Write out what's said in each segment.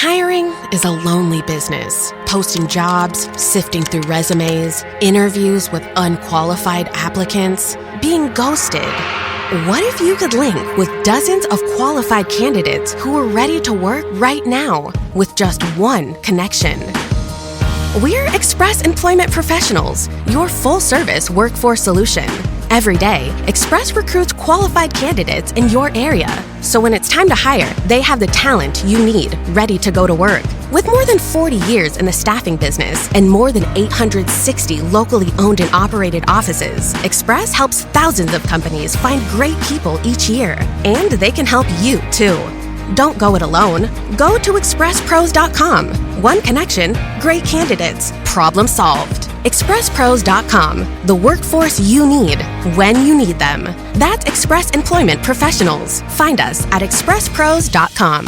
Hiring is a lonely business. Posting jobs, sifting through resumes, interviews with unqualified applicants, being ghosted. What if you could link with dozens of qualified candidates who are ready to work right now with just one connection? We're Express Employment Professionals, your full-service workforce solution. Every day, Express recruits qualified candidates in your area. So when it's time to hire, they have the talent you need ready to go to work. With more than 40 years in the staffing business and more than 860 locally owned and operated offices, Express helps thousands of companies find great people each year. And they can help you, too. Don't go it alone. Go to expresspros.com. One connection, great candidates, problem solved. expresspros.com, the workforce you need when you need them. That's Express Employment Professionals. Find us at expresspros.com.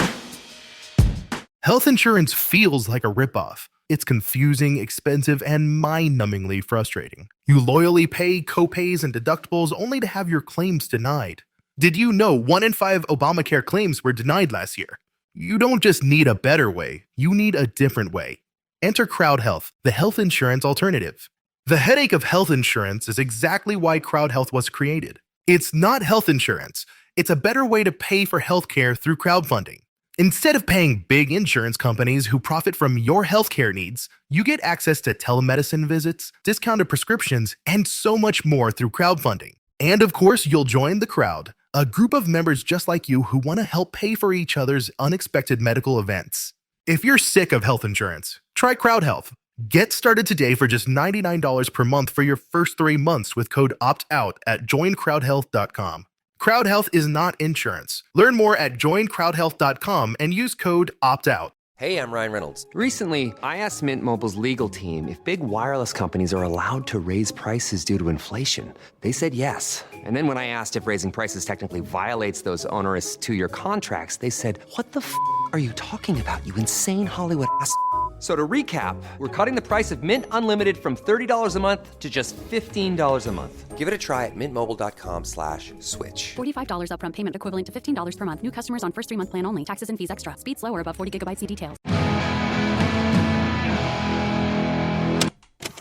Health insurance feels like a ripoff. It's confusing, expensive, and mind-numbingly frustrating. You loyally pay copays and deductibles only to have your claims denied. Did you know 1 in 5 Obamacare claims were denied last year? You don't just need a better way, you need a different way. Enter CrowdHealth, the health insurance alternative. The headache of health insurance is exactly why CrowdHealth was created. It's not health insurance, it's a better way to pay for healthcare through crowdfunding. Instead of paying big insurance companies who profit from your healthcare needs, you get access to telemedicine visits, discounted prescriptions, and so much more through crowdfunding. And of course, you'll join the crowd, a group of members just like you who want to help pay for each other's unexpected medical events. If you're sick of health insurance, try CrowdHealth. Get started today for just $99 per month for your first 3 months with code OPTOUT at joincrowdhealth.com. CrowdHealth is not insurance. Learn more at joincrowdhealth.com and use code OPTOUT. Hey, I'm Ryan Reynolds. Recently, I asked Mint Mobile's legal team if big wireless companies are allowed to raise prices due to inflation. They said yes. And then when I asked if raising prices technically violates those onerous 2-year contracts, they said, "What the f*** are you talking about, you insane Hollywood ass?" So to recap, we're cutting the price of Mint Unlimited from $30 a month to just $15 a month. Give it a try at mintmobile.com/switch. $45 upfront payment equivalent to $15 per month. New customers on first 3-month plan only. Taxes and fees extra. Speed slower above 40 gigabytes. See details.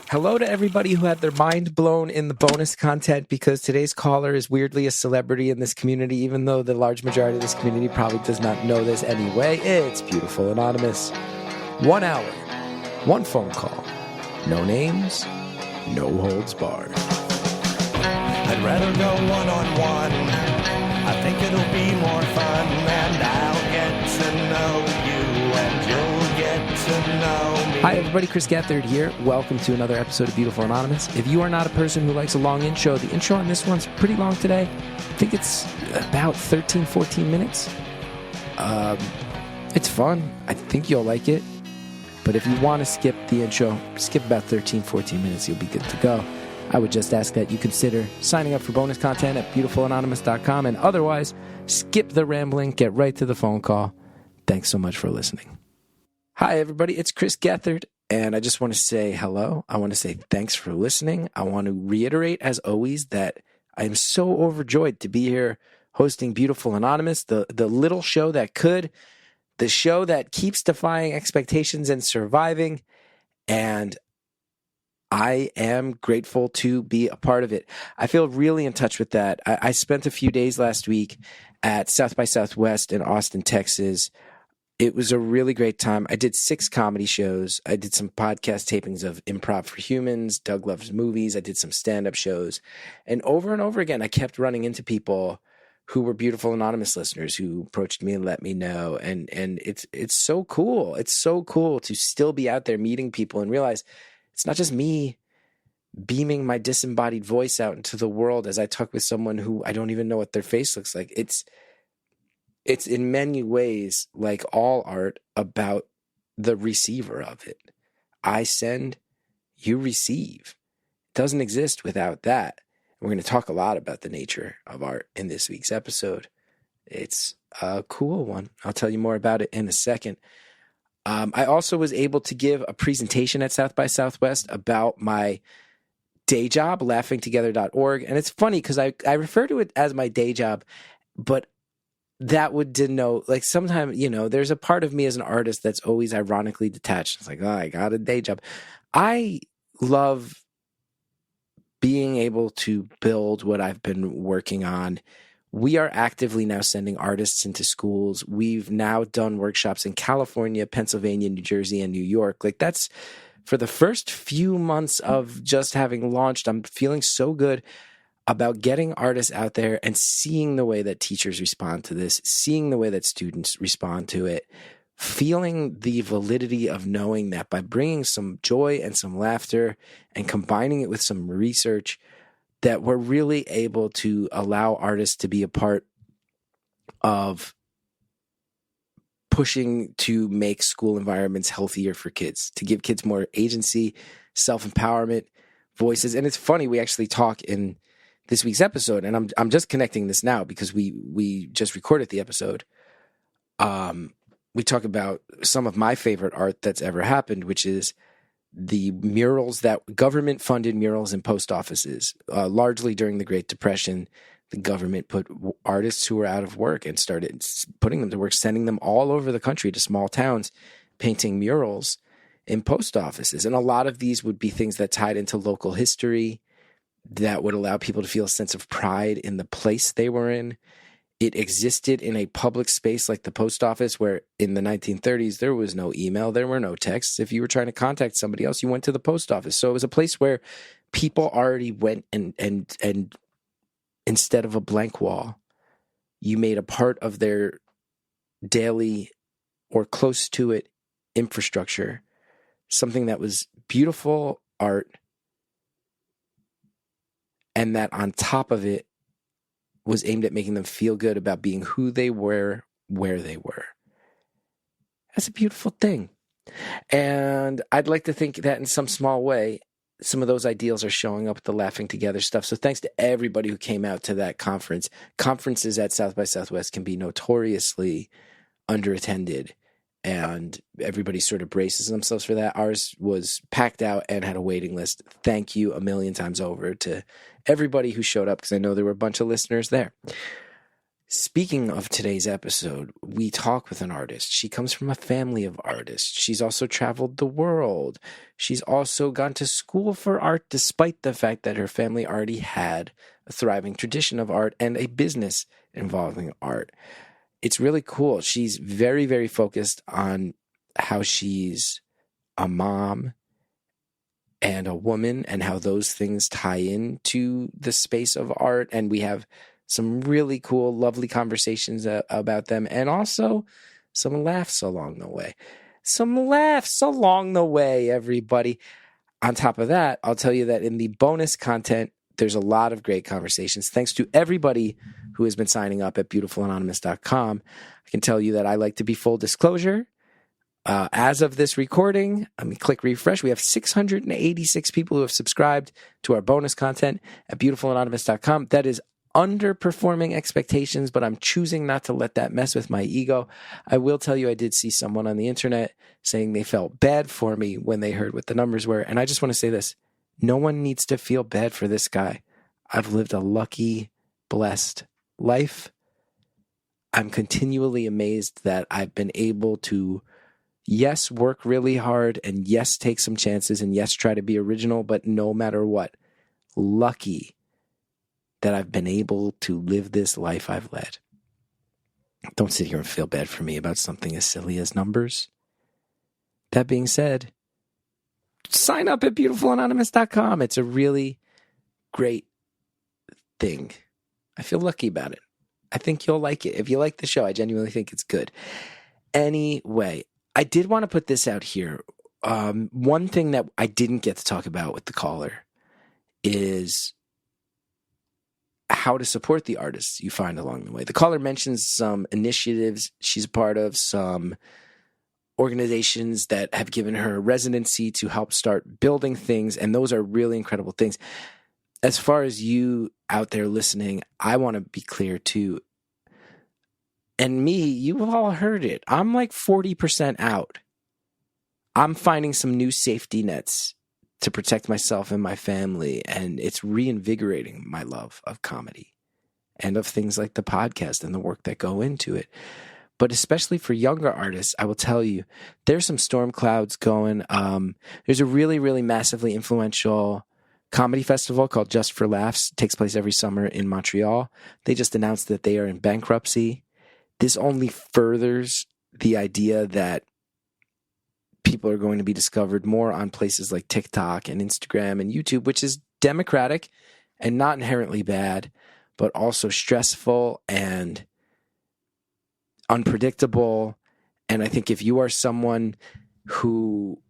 Hello to everybody who had their mind blown in the bonus content, because today's caller is weirdly a celebrity in this community, even though the large majority of this community probably does not know this anyway. It's Beautiful Anonymous. 1 hour, 1 phone call, no names, no holds barred. I'd rather go one-on-one. I think it'll be more fun, and I'll get to know you, and you'll get to know me. Hi everybody, Chris Gethard here. Welcome to another episode of Beautiful Anonymous. If you are not a person who likes a long intro, the intro on this one's pretty long today. I think it's about 13, 14 minutes. It's fun. I think you'll like it. But if you want to skip the intro, skip about 13, 14 minutes, you'll be good to go. I would just ask that you consider signing up for bonus content at beautifulanonymous.com, and otherwise, skip the rambling, get right to the phone call. Thanks so much for listening. Hi, everybody. It's Chris Gethard, and I just want to say hello. I want to say thanks for listening. I want to reiterate, as always, that I am so overjoyed to be here hosting Beautiful Anonymous, the little show that could, the show that keeps defying expectations and surviving, and I am grateful to be a part of it. I feel really in touch with that. I spent a few days last week at South by Southwest in Austin, Texas. It was a really great time. I did 6 comedy shows. I did some podcast tapings of Improv for Humans, Doug Loves Movies. I did some stand-up shows. And over again, I kept running into people who were Beautiful Anonymous listeners who approached me and let me know. And it's so cool. It's so cool to still be out there meeting people and realize it's not just me beaming my disembodied voice out into the world as I talk with someone who I don't even know what their face looks like. It's in many ways, like all art, about the receiver of it. I send, you receive. It doesn't exist without that. We're going to talk a lot about the nature of art in this week's episode. It's a cool one. I'll tell you more about it in a second. I also was able to give a presentation at South by Southwest about my day job, laughingtogether.org. And it's funny because I refer to it as my day job, but that would denote, like, sometimes, there's a part of me as an artist that's always ironically detached. It's like, oh, I got a day job. I love being able to build what I've been working on. We are actively now sending artists into schools. We've now done workshops in California, Pennsylvania, New Jersey, and New York. Like, that's for the first few months of just having launched. I'm feeling so good about getting artists out there and seeing the way that teachers respond to this, seeing the way that students respond to it, feeling the validity of knowing that by bringing some joy and some laughter and combining it with some research, that we're really able to allow artists to be a part of pushing to make school environments healthier for kids, to give kids more agency, self-empowerment, voices. And it's funny, we actually talk in this week's episode, and I'm just connecting this now because we just recorded the episode. We talk about some of my favorite art that's ever happened, which is the murals, that government-funded murals in post offices. Largely during the Great Depression, the government put artists who were out of work and started putting them to work, sending them all over the country to small towns, painting murals in post offices. And a lot of these would be things that tied into local history, that would allow people to feel a sense of pride in the place they were in. It existed in a public space like the post office, where in the 1930s, there was no email, there were no texts. If you were trying to contact somebody else, you went to the post office. So it was a place where people already went and instead of a blank wall, you made a part of their daily or close to it infrastructure, something that was beautiful art, and that on top of it was aimed at making them feel good about being who they were, where they were. That's a beautiful thing. And I'd like to think that in some small way, some of those ideals are showing up with the Laughing Together stuff. So thanks to everybody who came out to that conference. Conferences at South by Southwest can be notoriously underattended, and everybody sort of braces themselves for that. Ours was packed out and had a waiting list. Thank you a million times over to everybody who showed up, because I know there were a bunch of listeners there. Speaking of today's episode, we talk with an artist. She comes from a family of artists. She's also traveled the world. She's also gone to school for art, despite the fact that her family already had a thriving tradition of art and a business involving art. It's really cool. She's very, very focused on how she's a mom and a woman and how those things tie into the space of art. And we have some really cool, lovely conversations about them, and also some laughs along the way. Some laughs along the way, everybody. On top of that, I'll tell you that in the bonus content, there's a lot of great conversations. Thanks to everybody who has been signing up at beautifulanonymous.com. I can tell you that I like to be full disclosure. As of this recording, let me click refresh. We have 686 people who have subscribed to our bonus content at beautifulanonymous.com. That is underperforming expectations, but I'm choosing not to let that mess with my ego. I will tell you, I did see someone on the internet saying they felt bad for me when they heard what the numbers were. And I just want to say this. No one needs to feel bad for this guy. I've lived a lucky, blessed life. I'm continually amazed that I've been able to, yes, work really hard, and yes, take some chances, and yes, try to be original, but no matter what, lucky that I've been able to live this life I've led. Don't sit here and feel bad for me about something as silly as numbers. That being said, sign up at beautifulanonymous.com. It's a really great thing. I feel lucky about it. I think you'll like it. If you like the show, I genuinely think it's good. Anyway, I did want to put this out here. One thing that I didn't get to talk about with the caller is how to support the artists you find along the way. The caller mentions some initiatives she's a part of, some organizations that have given her residency to help start building things, and those are really incredible things. As far as you out there listening, I want to be clear too. And me, you've all heard it. I'm like 40% out. I'm finding some new safety nets to protect myself and my family, and it's reinvigorating my love of comedy and of things like the podcast and the work that go into it. But especially for younger artists, I will tell you, there's some storm clouds going. There's a really, really massively influential comedy festival called Just for Laughs. It takes place every summer in Montreal. They just announced that they are in bankruptcy. This only furthers the idea that people are going to be discovered more on places like TikTok and Instagram and YouTube, which is democratic and not inherently bad, but also stressful and unpredictable. And I think if you are someone who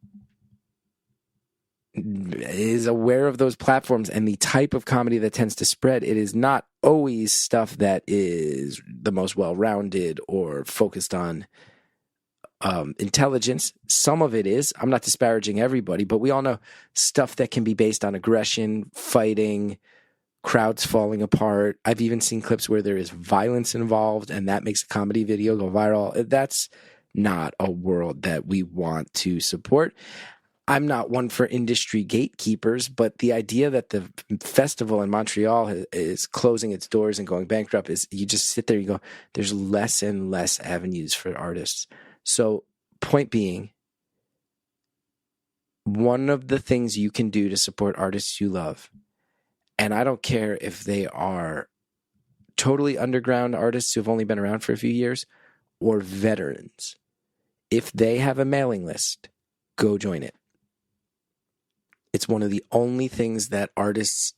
is aware of those platforms and the type of comedy that tends to spread, it is not always stuff that is the most well-rounded or focused on intelligence. Some of it is. I'm not disparaging everybody, but we all know stuff that can be based on aggression, fighting, crowds falling apart. I've even seen clips where there is violence involved and that makes a comedy video go viral. That's not a world that we want to support. I'm not one for industry gatekeepers, but the idea that the festival in Montreal is closing its doors and going bankrupt is, you just sit there, you go, there's less and less avenues for artists. So point being, one of the things you can do to support artists you love, and I don't care if they are totally underground artists who have only been around for a few years or veterans, if they have a mailing list, go join it. It's one of the only things that artists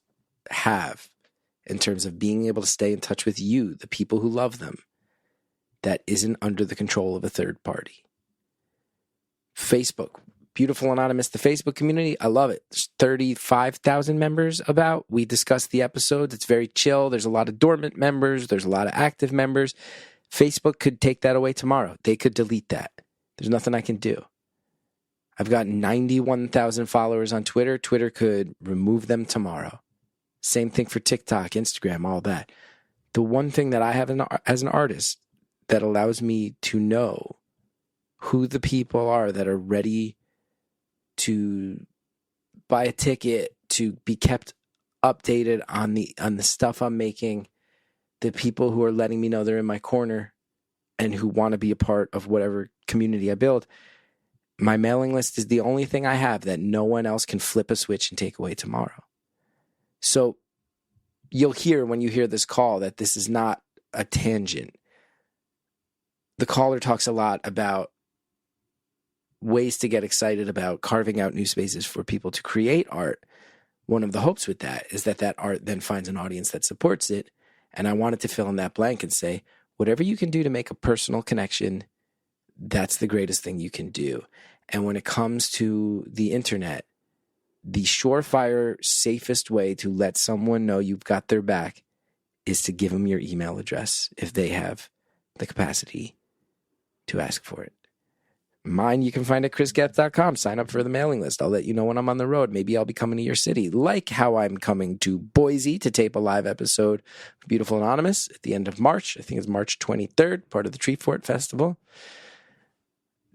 have in terms of being able to stay in touch with you, the people who love them, that isn't under the control of a third party. Facebook, Beautiful Anonymous, the Facebook community, I love it. There's 35,000 members about. We discussed the episodes. It's very chill. There's a lot of dormant members. There's a lot of active members. Facebook could take that away tomorrow. They could delete that. There's nothing I can do. I've got 91,000 followers on Twitter. Twitter could remove them tomorrow. Same thing for TikTok, Instagram, all that. The one thing that I have as an artist that allows me to know who the people are that are ready to buy a ticket, to be kept updated on the stuff I'm making, the people who are letting me know they're in my corner and who want to be a part of whatever community I build. My mailing list is the only thing I have that no one else can flip a switch and take away tomorrow. So you'll hear when you hear this call that this is not a tangent. The caller talks a lot about ways to get excited about carving out new spaces for people to create art. One of the hopes with that is that that art then finds an audience that supports it. And I wanted to fill in that blank and say, whatever you can do to make a personal connection, that's the greatest thing you can do. And when it comes to the internet, the surefire, safest way to let someone know you've got their back is to give them your email address if they have the capacity to ask for it. Mine you can find at chrisgeth.com. Sign up for the mailing list. I'll let you know when I'm on the road. Maybe I'll be coming to your city, like how I'm coming to Boise to tape a live episode of Beautiful Anonymous at the end of March. I think it's March 23rd, part of the Treefort Festival.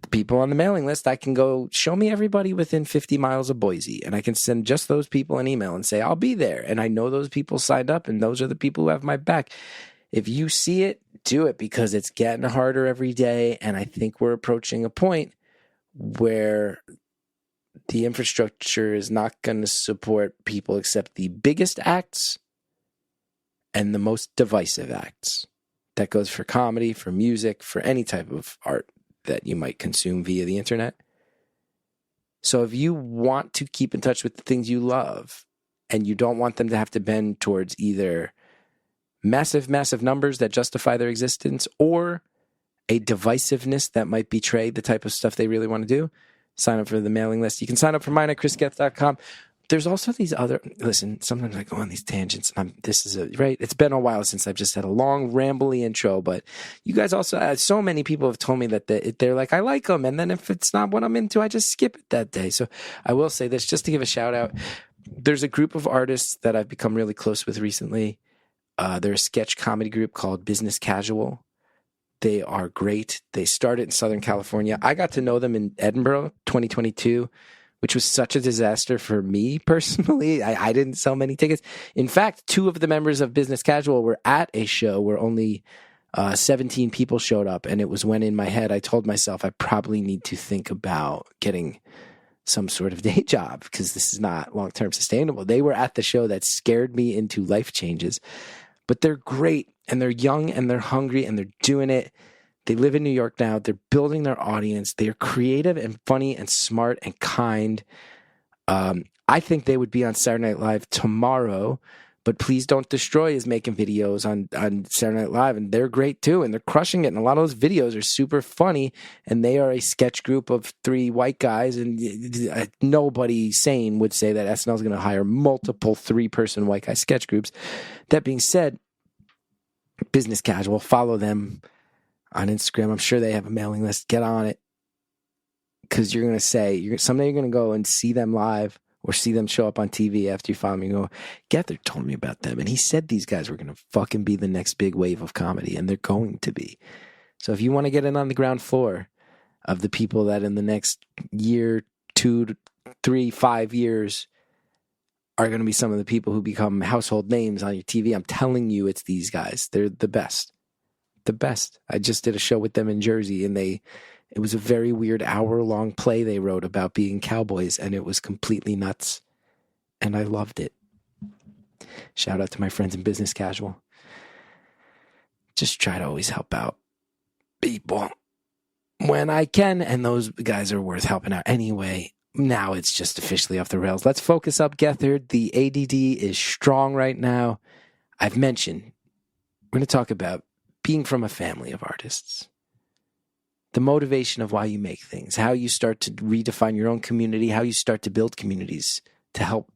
The people on the mailing list, I can go show me everybody within 50 miles of Boise, and I can send just those people an email and say, I'll be there. And I know those people signed up, and those are the people who have my back. If you see it, do it, because it's getting harder every day. And I think we're approaching a point where the infrastructure is not going to support people except the biggest acts and the most divisive acts. That goes for comedy, for music, for any type of art that you might consume via the internet. So if you want to keep in touch with the things you love and you don't want them to have to bend towards either massive, massive numbers that justify their existence or a divisiveness that might betray the type of stuff they really want to do, sign up for the mailing list. You can sign up for mine at chrisgeth.com. There's also these other, listen, sometimes I go on these tangents and right? It's been a while since I've just had a long, rambly intro, but you guys also, so many people have told me that they're like, I like them. And then if it's not what I'm into, I just skip it that day. So I will say this just to give a shout out. There's a group of artists that I've become really close with recently. They're a sketch comedy group called Business Casual. They are great. They started in Southern California. I got to know them in Edinburgh, 2022, which was such a disaster for me personally. I didn't sell many tickets. In fact, 2 of the members of Business Casual were at a show where only 17 people showed up. And it was when in my head, I told myself I probably need to think about getting some sort of day job because this is not long-term sustainable. They were at the show that scared me into life changes, but they're great and they're young and they're hungry and they're doing it. They live in New York now. They're building their audience. They are creative and funny and smart and kind. I think they would be on Saturday Night Live tomorrow, but Please Don't Destroy is making videos on Saturday Night Live, and they're great too, and they're crushing it. And a lot of those videos are super funny, and they are a sketch group of 3 white guys, and nobody sane would say that SNL is going to hire multiple 3-person white guy sketch groups. That being said, Business Casual, follow them on Instagram. I'm sure they have a mailing list. Get on it, because you're going to say, someday you're going to go and see them live or see them show up on TV after you follow me and go, Gethard told me about them, and he said these guys were going to fucking be the next big wave of comedy, and they're going to be. So if you want to get in on the ground floor of the people that in the next year, 2, 3, 5 years are going to be some of the people who become household names on your TV, I'm telling you, it's these guys. They're the best. The best. I just did a show with them in Jersey, and it was a very weird hour-long play they wrote about being cowboys, and it was completely nuts, and I loved it. Shout out to my friends in Business Casual. Just try to always help out people when I can, and those guys are worth helping out anyway. Now it's just officially off the rails. Let's focus up, Gethard. The ADD is strong right now. I've mentioned, we're going to talk about being from a family of artists. The motivation of why you make things, how you start to redefine your own community, how you start to build communities to help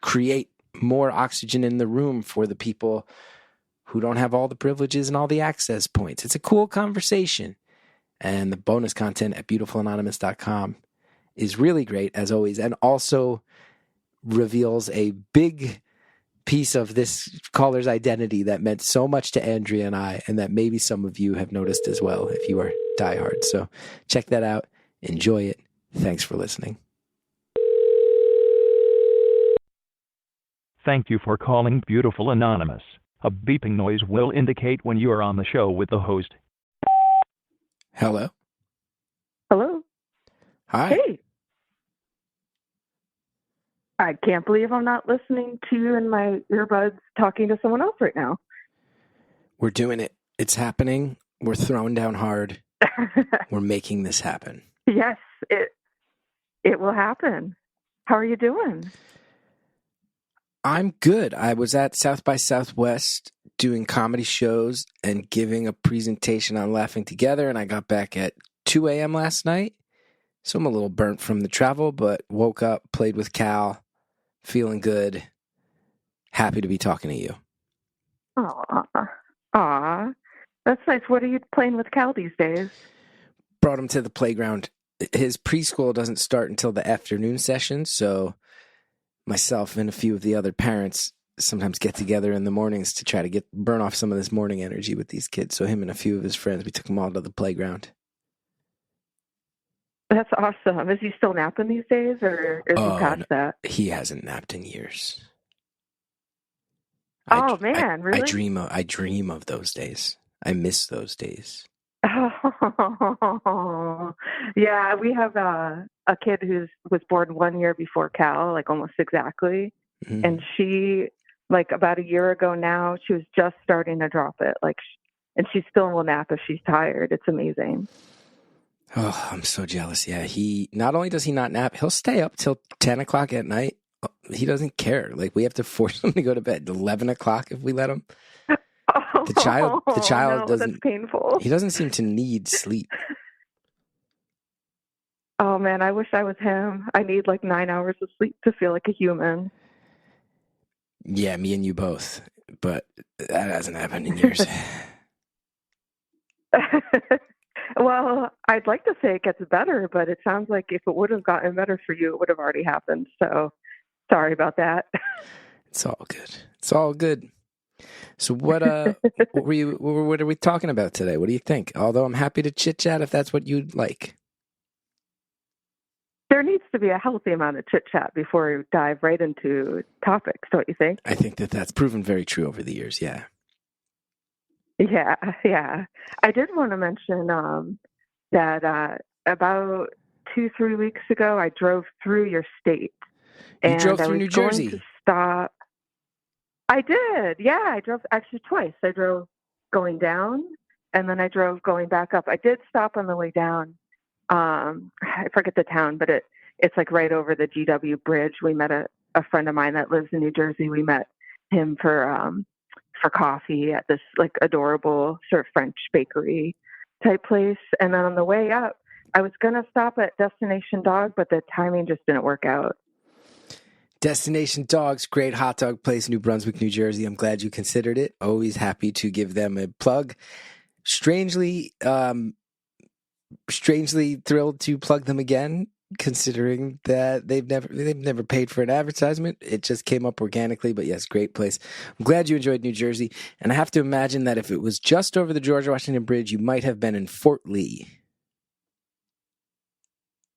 create more oxygen in the room for the people who don't have all the privileges and all the access points. It's a cool conversation. And the bonus content at beautifulanonymous.com is really great, as always, and also reveals a big piece of this caller's identity that meant so much to Andrea and I, and that maybe some of you have noticed as well if you are diehard. So check that out. Enjoy it. Thanks for listening. Thank you for calling Beautiful Anonymous. A beeping noise will indicate when you are on the show with the host. Hello. Hello. Hi. Hey. I can't believe I'm not listening to you in my earbuds talking to someone else right now. We're doing it. It's happening. We're throwing down hard. We're making this happen. Yes, it will happen. How are you doing? I'm good. I was at South by Southwest doing comedy shows and giving a presentation on Laughing Together, and I got back at 2 a.m. last night. So I'm a little burnt from the travel, but woke up, played with Cal, feeling good, happy to be talking to you. Aw, that's nice. What are you playing with Cal these days? Brought him to the playground. His preschool doesn't start until the afternoon session, so myself and a few of the other parents sometimes get together in the mornings to try to burn off some of this morning energy with these kids. So him and a few of his friends, we took them all to the playground. That's awesome. Is he still napping these days, or is he past that? He hasn't napped in years. Really? I dream of those days. I miss those days. Oh, yeah. We have a kid who was born 1 year before Cal, like almost exactly. Mm-hmm. And she, like about a year ago now, she was just starting to drop it. And she still will nap if she's tired. It's amazing. Oh, I'm so jealous. Yeah, he not only does he not nap, he'll stay up till 10 o'clock at night. He doesn't care. Like, we have to force him to go to bed at 11 o'clock if we let him. The child no, doesn't. That's painful. He doesn't seem to need sleep. Oh man, I wish I was him. I need like 9 hours of sleep to feel like a human. Yeah, me and you both. But that hasn't happened in years. Well, I'd like to say it gets better, but it sounds like if it would have gotten better for you, it would have already happened. So sorry about that. It's all good. It's all good. So what are we talking about today? What do you think? Although I'm happy to chit chat if that's what you'd like. there needs to be a healthy amount of chit chat before we dive right into topics, don't you think? I think that that's proven very true over the years. Yeah. Yeah, yeah. I did want to mention that about 2-3 weeks ago, I drove through your state. You drove I through was New going Jersey. to stop. I did. Yeah, I drove actually twice. I drove going down, and then I drove going back up. I did stop on the way down. I forget the town, but it's like right over the GW Bridge. We met a friend of mine that lives in New Jersey. We met him for coffee at this like adorable sort of French bakery type place. And then on the way up, I was going to stop at Destination Dog, but the timing just didn't work out. Destination Dogs, great hot dog place, New Brunswick, New Jersey. I'm glad you considered it. Always happy to give them a plug. Strangely thrilled to plug them again, considering that they've never paid for an advertisement. It just came up organically, but yes, great place. I'm glad you enjoyed New Jersey, and I have to imagine that if it was just over the George Washington Bridge, you might have been in Fort Lee.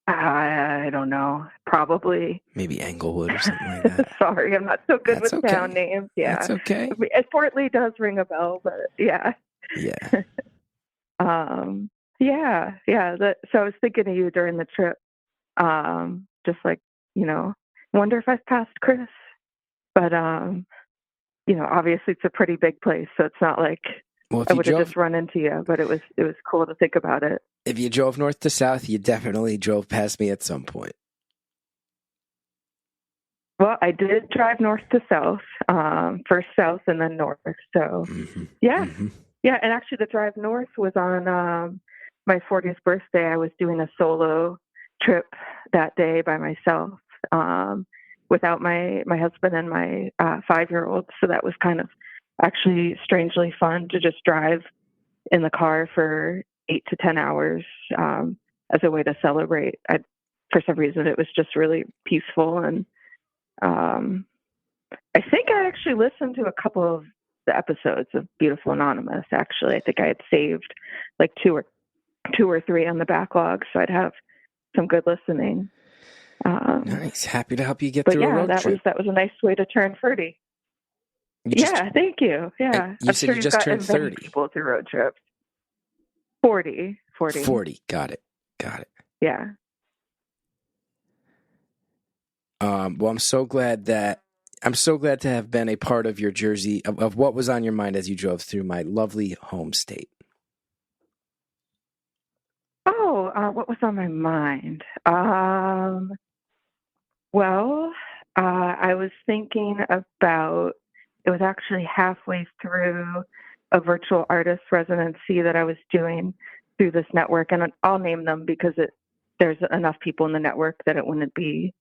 I don't know. Probably. Maybe Englewood or something like that. Sorry, I'm not so good That's with okay. town names. Yeah. That's okay. Fort Lee does ring a bell, but yeah. Yeah. Yeah. So I was thinking of you during the trip. Just like, wonder if I've passed Chris. But, obviously it's a pretty big place, so it's not like I would have just run into you, but it was cool to think about it. If you drove north to south, you definitely drove past me at some point. Well, I did drive north to south, first south and then north. So, yeah. And actually the drive north was on my 40th birthday. I was doing a solo trip that day by myself without my husband and my 5-year-old. So that was kind of actually strangely fun to just drive in the car for 8 to 10 hours as a way to celebrate. For some reason, it was just really peaceful. And I think I actually listened to a couple of the episodes of Beautiful Anonymous. Actually, I think I had saved like two or three on the backlog, so I'd have some good listening. Nice. Happy to help you get through a road trip. That was a nice way to turn 30. Thank you. Yeah. You said you just turned 30. People through road trips. 40. 40. Got it. Yeah. Well, I'm so glad to have been a part of your Jersey, of what was on your mind as you drove through my lovely home state. Oh, what was on my mind? Well, I was thinking about, it was actually halfway through a virtual artist residency that I was doing through this network, and I'll name them because there's enough people in the network that it wouldn't be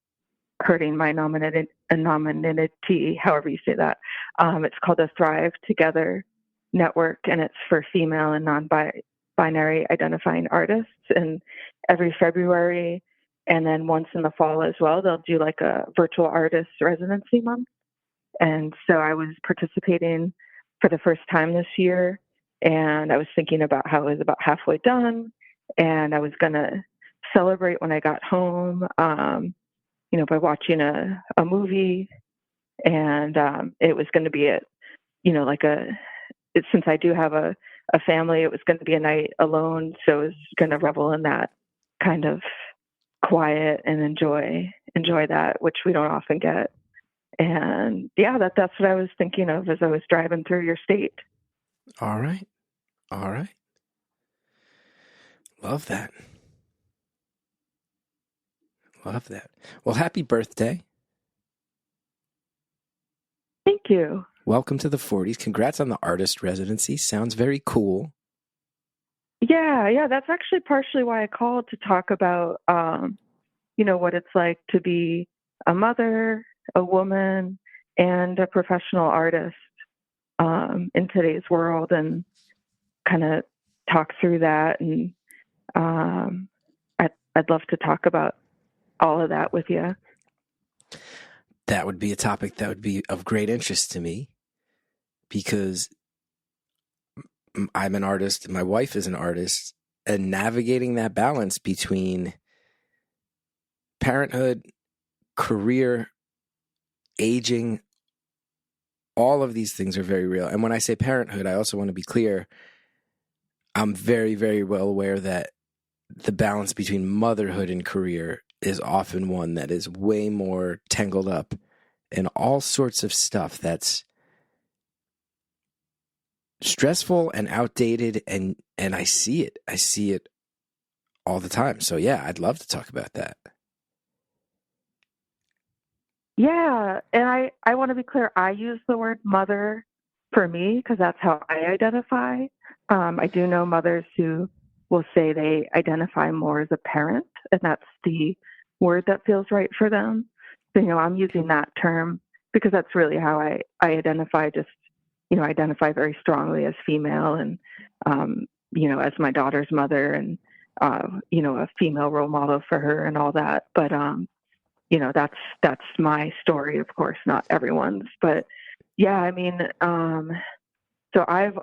hurting my anonymity, however you say that. It's called the Thrive Together Network, and it's for female and non-binary identifying artists. And every February, and then once in the fall as well, they'll do like a virtual artist residency month. And so I was participating for the first time this year, and I was thinking about how I was about halfway done, and I was going to celebrate when I got home, by watching a movie, and it was going to be since I do have a family, it was going to be a night alone, so I was going to revel in that kind of quiet and enjoy that, which we don't often get. And yeah, that's what I was thinking of as I was driving through your state. All right. Love that. Well, happy birthday. Thank you. Welcome to the 40s. Congrats on the artist residency. Sounds very cool. Yeah. That's actually partially why I called, to talk about, what it's like to be a mother, a woman, and a professional artist in today's world, and kind of talk through that. And I'd love to talk about all of that with you. That would be a topic that would be of great interest to me, because I'm an artist, my wife is an artist, and navigating that balance between parenthood, career, aging, all of these things are very real. And when I say parenthood, I also want to be clear. I'm very, very well aware that the balance between motherhood and career is often one that is way more tangled up in all sorts of stuff that's stressful and outdated, and I see it all the time. So yeah, I'd love to talk about that. Yeah, and I want to be clear. I use the word mother for me because that's how I identify. I do know mothers who will say they identify more as a parent, and that's the word that feels right for them. So, I'm using that term because that's really how I identify. Just, identify very strongly as female, and as my daughter's mother, and a female role model for her, and all that. But that's my story, of course, not everyone's. But yeah, I mean, so I've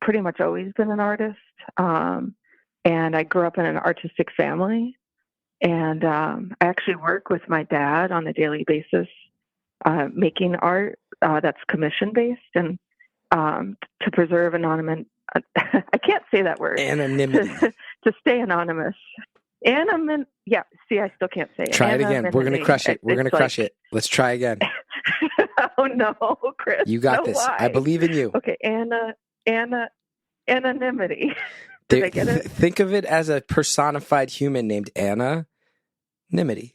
pretty much always been an artist, and I grew up in an artistic family, and I actually work with my dad on a daily basis, making art that's commission based, and to preserve anonymous. I can't say that word. Anonymity. To stay anonymous. Yeah. See, I still can't say it. Try it again. We're going to crush it. We're going to crush it. Let's try again. Oh no, Chris. You got this. Why? I believe in you. Okay. Anonymity. Did I get it? Think of it as a personified human named Anna. Nimity.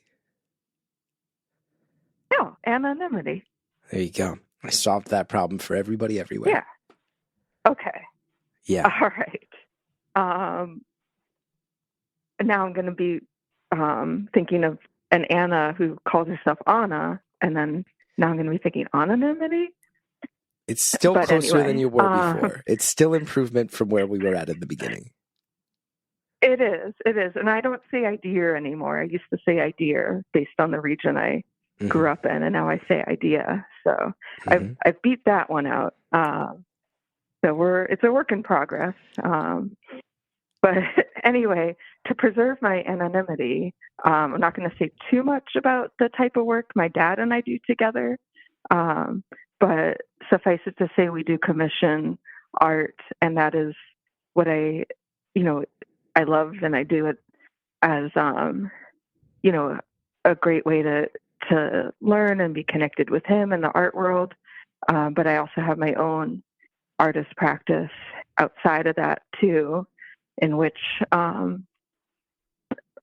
No, anonymity. There you go. I solved that problem for everybody everywhere. Yeah. Okay. Yeah. All right. Now I'm going to be thinking of an Anna who calls herself Anna, and then now I'm going to be thinking anonymity. It's still closer than you were before. It's still improvement from where we were at the beginning. It is. And I don't say idea anymore. I used to say idea based on the region I grew up in, and now I say idea. So I've beat that one out. So it's a work in progress. But anyway, to preserve my anonymity, I'm not going to say too much about the type of work my dad and I do together. But suffice it to say, we do commission art, and that is what I love, and I do it as, a great way to learn and be connected with him in the art world. But I also have my own artist practice outside of that too, in which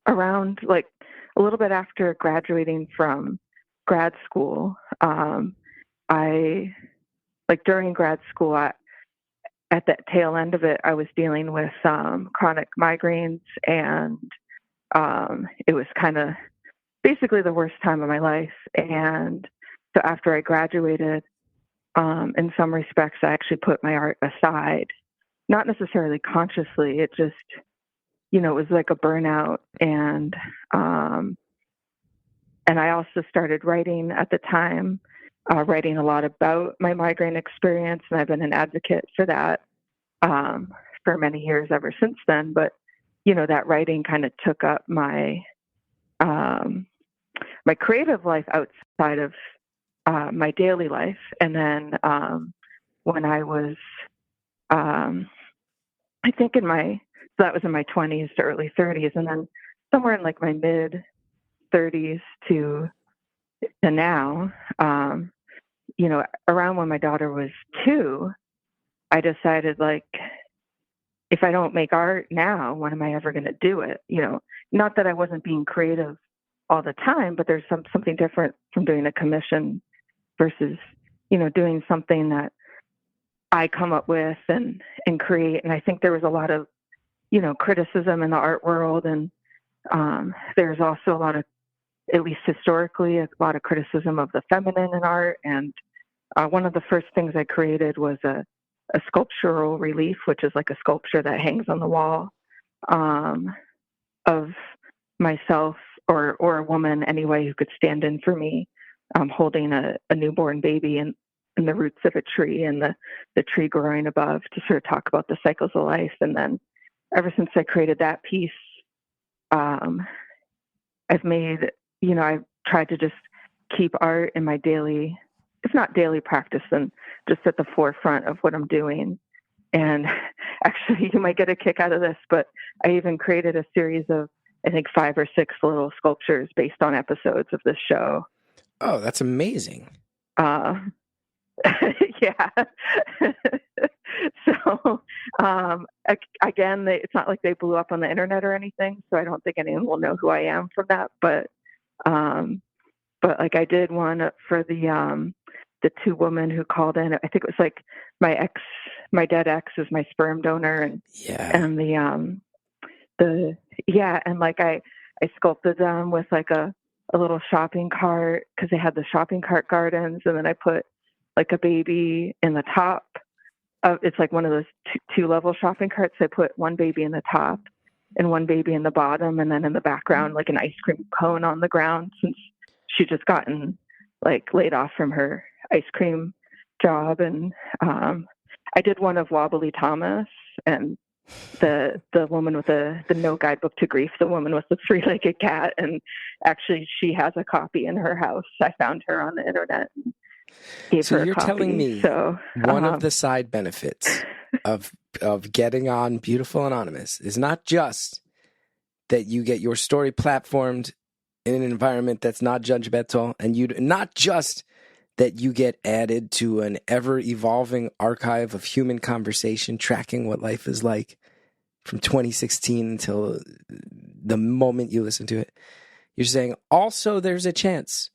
around like a little bit after graduating from grad school, during grad school, at that tail end of it, I was dealing with chronic migraines, and it was kind of basically the worst time of my life. And so after I graduated, in some respects, I actually put my art aside, not necessarily consciously. It just, it was like a burnout. And I also started writing at the time, writing a lot about my migraine experience. And I've been an advocate for that for many years ever since then. But, that writing kind of took up my my creative life outside of my daily life. And then when I was, I think that was in my 20s to early 30s. And then somewhere in like my mid 30s to now, around when my daughter was 2, I decided, like, if I don't make art now, when am I ever going to do it? Not that I wasn't being creative all the time, but there's something different from doing a commission versus, doing something that I come up with and create. And I think there was a lot of, criticism in the art world. And there's also a lot of, at least historically, a lot of criticism of the feminine in art. And one of the first things I created was a sculptural relief, which is like a sculpture that hangs on the wall of myself or a woman anyway who could stand in for me, holding a newborn baby in the roots of a tree, and the tree growing above, to sort of talk about the cycles of life. And then ever since I created that piece, I've made, I tried to just keep art in my daily, if not daily practice, then just at the forefront of what I'm doing. And actually, you might get a kick out of this, but I even created a series of, I think, 5 or 6 little sculptures based on episodes of this show. Oh, that's amazing. Yeah. So, again, it's not like they blew up on the internet or anything, so I don't think anyone will know who I am from that. But like I did one for the 2 women who called in. I think it was like my dead ex is my sperm donor, and and and like I sculpted them with like a little shopping cart because they had the shopping cart gardens, and then I put like a baby in the top of, it's like one of those 2-level shopping carts. I put one baby in the top and one baby in the bottom, and then in the background like an ice cream cone on the ground, since she just gotten like laid off from her ice cream job. And I did one of Wobbly Thomas and the woman with the No Guidebook to Grief, the woman with the 3-legged cat, and actually she has a copy in her house. I found her on the internet and gave her a you're copy. telling me one of the side benefits of getting on Beautiful Anonymous is not just that you get your story platformed in an environment that's not judgmental, and not just that you get added to an ever-evolving archive of human conversation, tracking what life is like from 2016 until the moment you listen to it. You're saying also there's a chance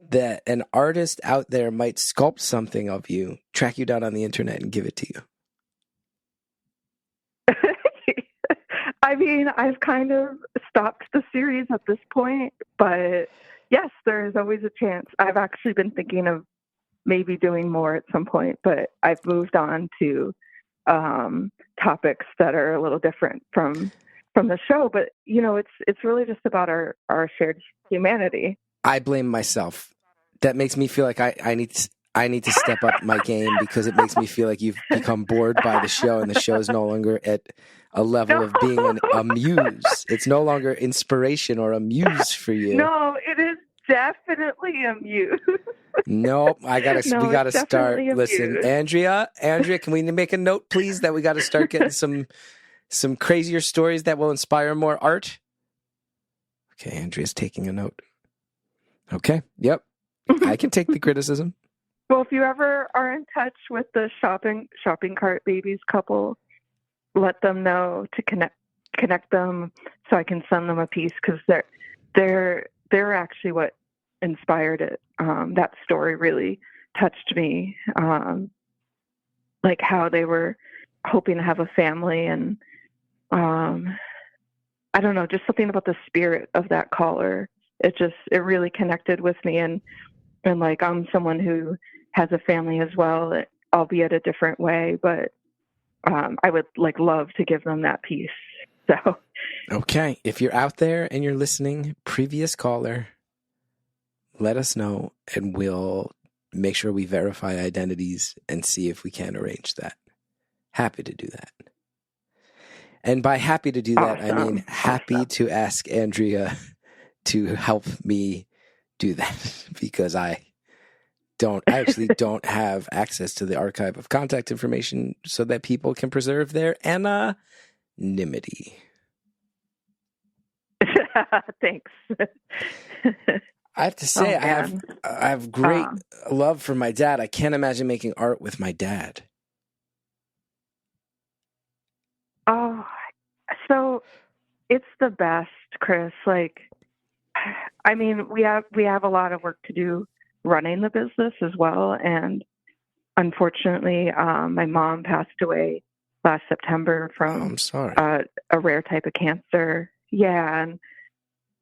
that an artist out there might sculpt something of you, track you down on the internet, and give it to you. I mean, I've kind of stopped the series at this point, but yes, there is always a chance. I've actually been thinking of maybe doing more at some point, but I've moved on to topics that are a little different from the show. But it's really just about our shared humanity. I blame myself. That makes me feel like I need to step up my game, because it makes me feel like you've become bored by the show, and the show is no longer at a level of being a muse. It's no longer inspiration or a muse for you. No, it is definitely a muse. Nope, we gotta start. Listen, muse. Andrea, can we make a note, please, that we got to start getting some crazier stories that will inspire more art? Okay, Andrea's taking a note. Okay, yep, I can take the criticism. Well, if you ever are in touch with the shopping cart babies couple, let them know to connect them so I can send them a piece, because they're actually what inspired it. That story really touched me, like how they were hoping to have a family, and I don't know, just something about the spirit of that caller. It really connected with me, and like I'm someone who has a family as well, albeit a different way, but I would love to give them that piece. So, okay, if you're out there and you're listening, previous caller, let us know, and we'll make sure we verify identities and see if we can arrange that. Happy to do that. And by happy to do that, I mean happy to ask Andrea to help me do that, because I actually don't have access to the archive of contact information so that people can preserve their anonymity. Thanks. I have to say, I have great love for my dad. I can't imagine making art with my dad. Oh, so it's the best, Chris. I mean, we have a lot of work to do running the business as well. And unfortunately, my mom passed away last September from I'm sorry. A rare type of cancer. Yeah. And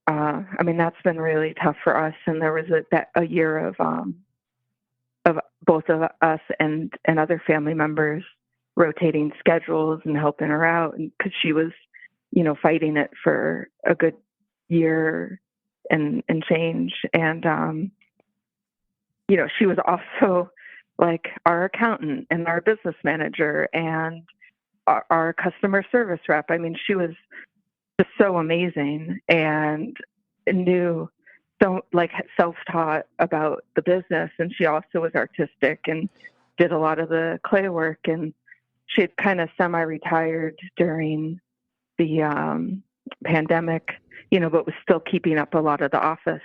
I mean, that's been really tough for us. And there was a year of both of us and other family members rotating schedules and helping her out. And because she was, fighting it for a good year and change. And, she was also like our accountant and our business manager and our customer service rep. I mean, she was just so amazing and knew so like self-taught about the business, and she also was artistic and did a lot of the clay work, and she had kind of semi-retired during the pandemic, but was still keeping up a lot of the office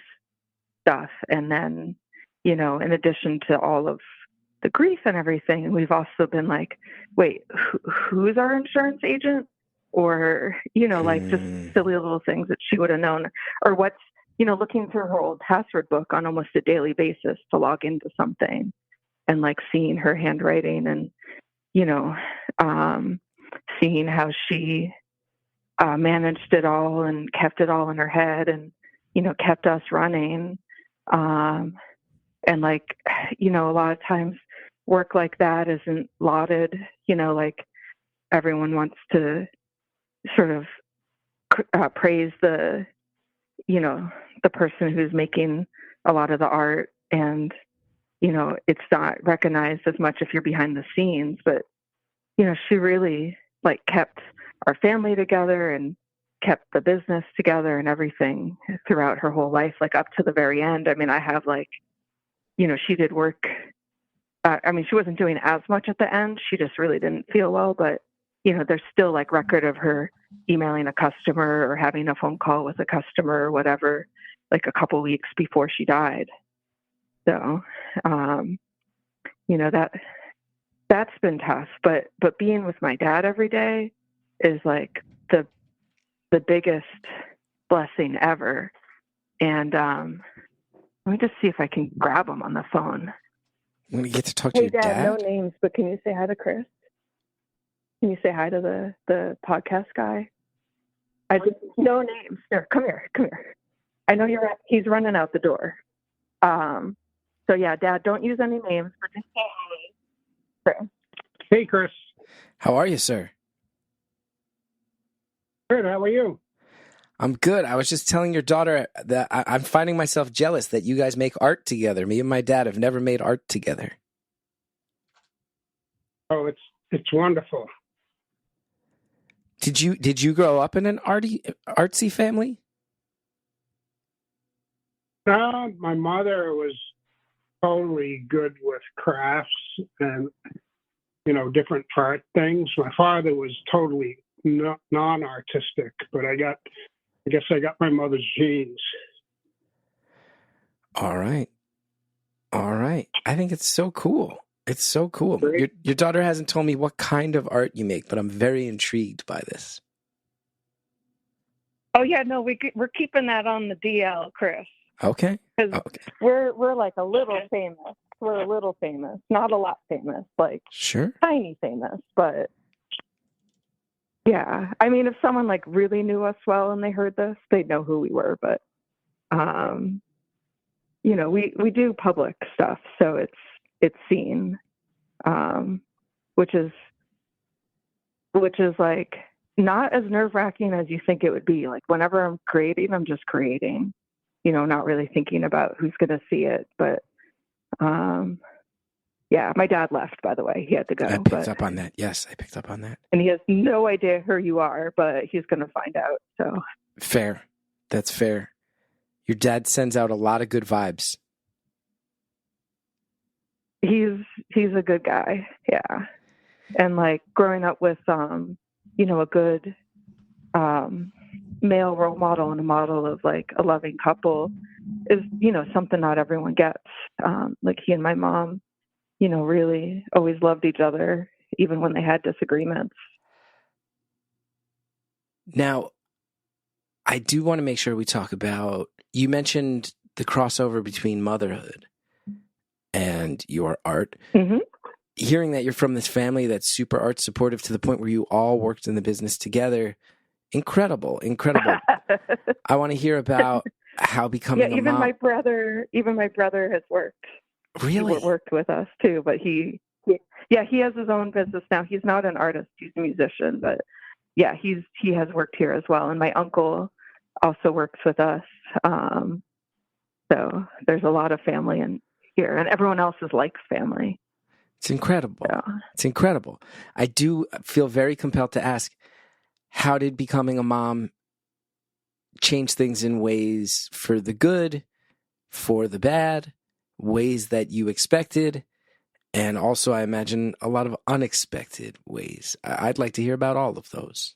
stuff. And then, in addition to all of the grief and everything, we've also been like, wait, who's our insurance agent? Or, like just silly little things that she would have known, or what's, looking through her old password book on almost a daily basis to log into something, and like seeing her handwriting, and, seeing how she managed it all and kept it all in her head, and, kept us running. And like, a lot of times work like that isn't lauded, like everyone wants to sort of praise the person who's making a lot of the art, and it's not recognized as much if you're behind the scenes. But she really like kept our family together and kept the business together and everything throughout her whole life, like up to the very end. I mean, I have like, she did work. She wasn't doing as much at the end. She just really didn't feel well, but there's still like record of her emailing a customer or having a phone call with a customer or whatever, like a couple weeks before she died. So, that's been tough, but being with my dad every day is like the biggest blessing ever. And, let me just see if I can grab him on the phone. When you get to talk to your dad? No names, but can you say hi to Chris? Can you say hi to the podcast guy? No names. Here, come here. I know he's running out the door. So yeah, Dad, don't use any names, but just say hi. Chris. Hey, Chris. How are you, sir? Good. How are you? I'm good. I was just telling your daughter that I'm finding myself jealous that you guys make art together. Me and my dad have never made art together. Oh, it's wonderful. Did you grow up in an artsy family? No, my mother was totally good with crafts and different art things. My father was totally non-artistic, but I guess I got my mother's genes. All right. I think it's so cool. It's so cool. Your daughter hasn't told me what kind of art you make, but I'm very intrigued by this. Oh yeah, no, we're keeping that on the DL, Chris. Okay. Okay. We're like a little famous. We're a little famous, not a lot famous, like sure, tiny famous, but yeah. I mean, if someone like really knew us well and they heard this, they'd know who we were. But we do public stuff, so it's seen, which is like not as nerve-wracking as you think it would be. Like whenever I'm creating, I'm just creating, not really thinking about who's going to see it. But yeah, my dad left, by the way. He had to go. I picked up on that. Yes, I picked up on that. And he has no idea who you are, but he's going to find out. So fair. That's fair. Your dad sends out a lot of good vibes. He's a good guy. Yeah. And like growing up with, a good male role model and a model of like a loving couple is, something not everyone gets. Like he and my mom, really always loved each other, even when they had disagreements. Now, I do want to make sure we talk about, you mentioned the crossover between motherhood and your art. Mm-hmm. Hearing that you're from this family that's super art supportive to the point where you all worked in the business together, incredible. I want to hear about how becoming a mom. Even my brother has worked. Really? He worked with us too, but he has his own business now. He's not an artist; he's a musician. But yeah, he has worked here as well. And my uncle also works with us. So there's a lot of family in here, and everyone else is like family. It's incredible. Yeah. It's incredible. I do feel very compelled to ask, how did becoming a mom change things in ways for the good for the bad, ways that you expected, and also, I imagine, a lot of unexpected ways. I'd like to hear about all of those.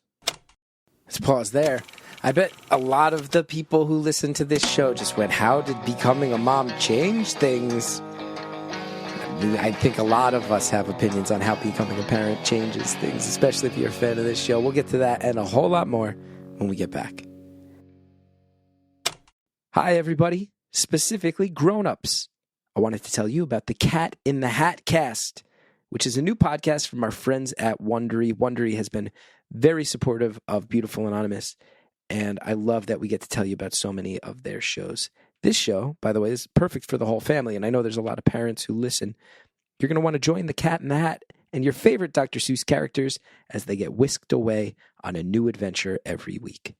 Let's pause there. I bet a lot of the people who listen to this show just went, how did becoming a mom change things? I think a lot of us have opinions on how becoming a parent changes things, especially if you're a fan of this show. We'll get to that and a whole lot more when we get back. Hi, everybody, specifically grown-ups. I wanted to tell you about the Cat in the Hat cast, which is a new podcast from our friends at Wondery. Wondery has been very supportive of Beautiful Anonymous, and I love that we get to tell you about so many of their shows. This show, by the way, is perfect for the whole family, and I know there's a lot of parents who listen. You're going to want to join the Cat in the Hat and your favorite Dr. Seuss characters as they get whisked away on a new adventure every week.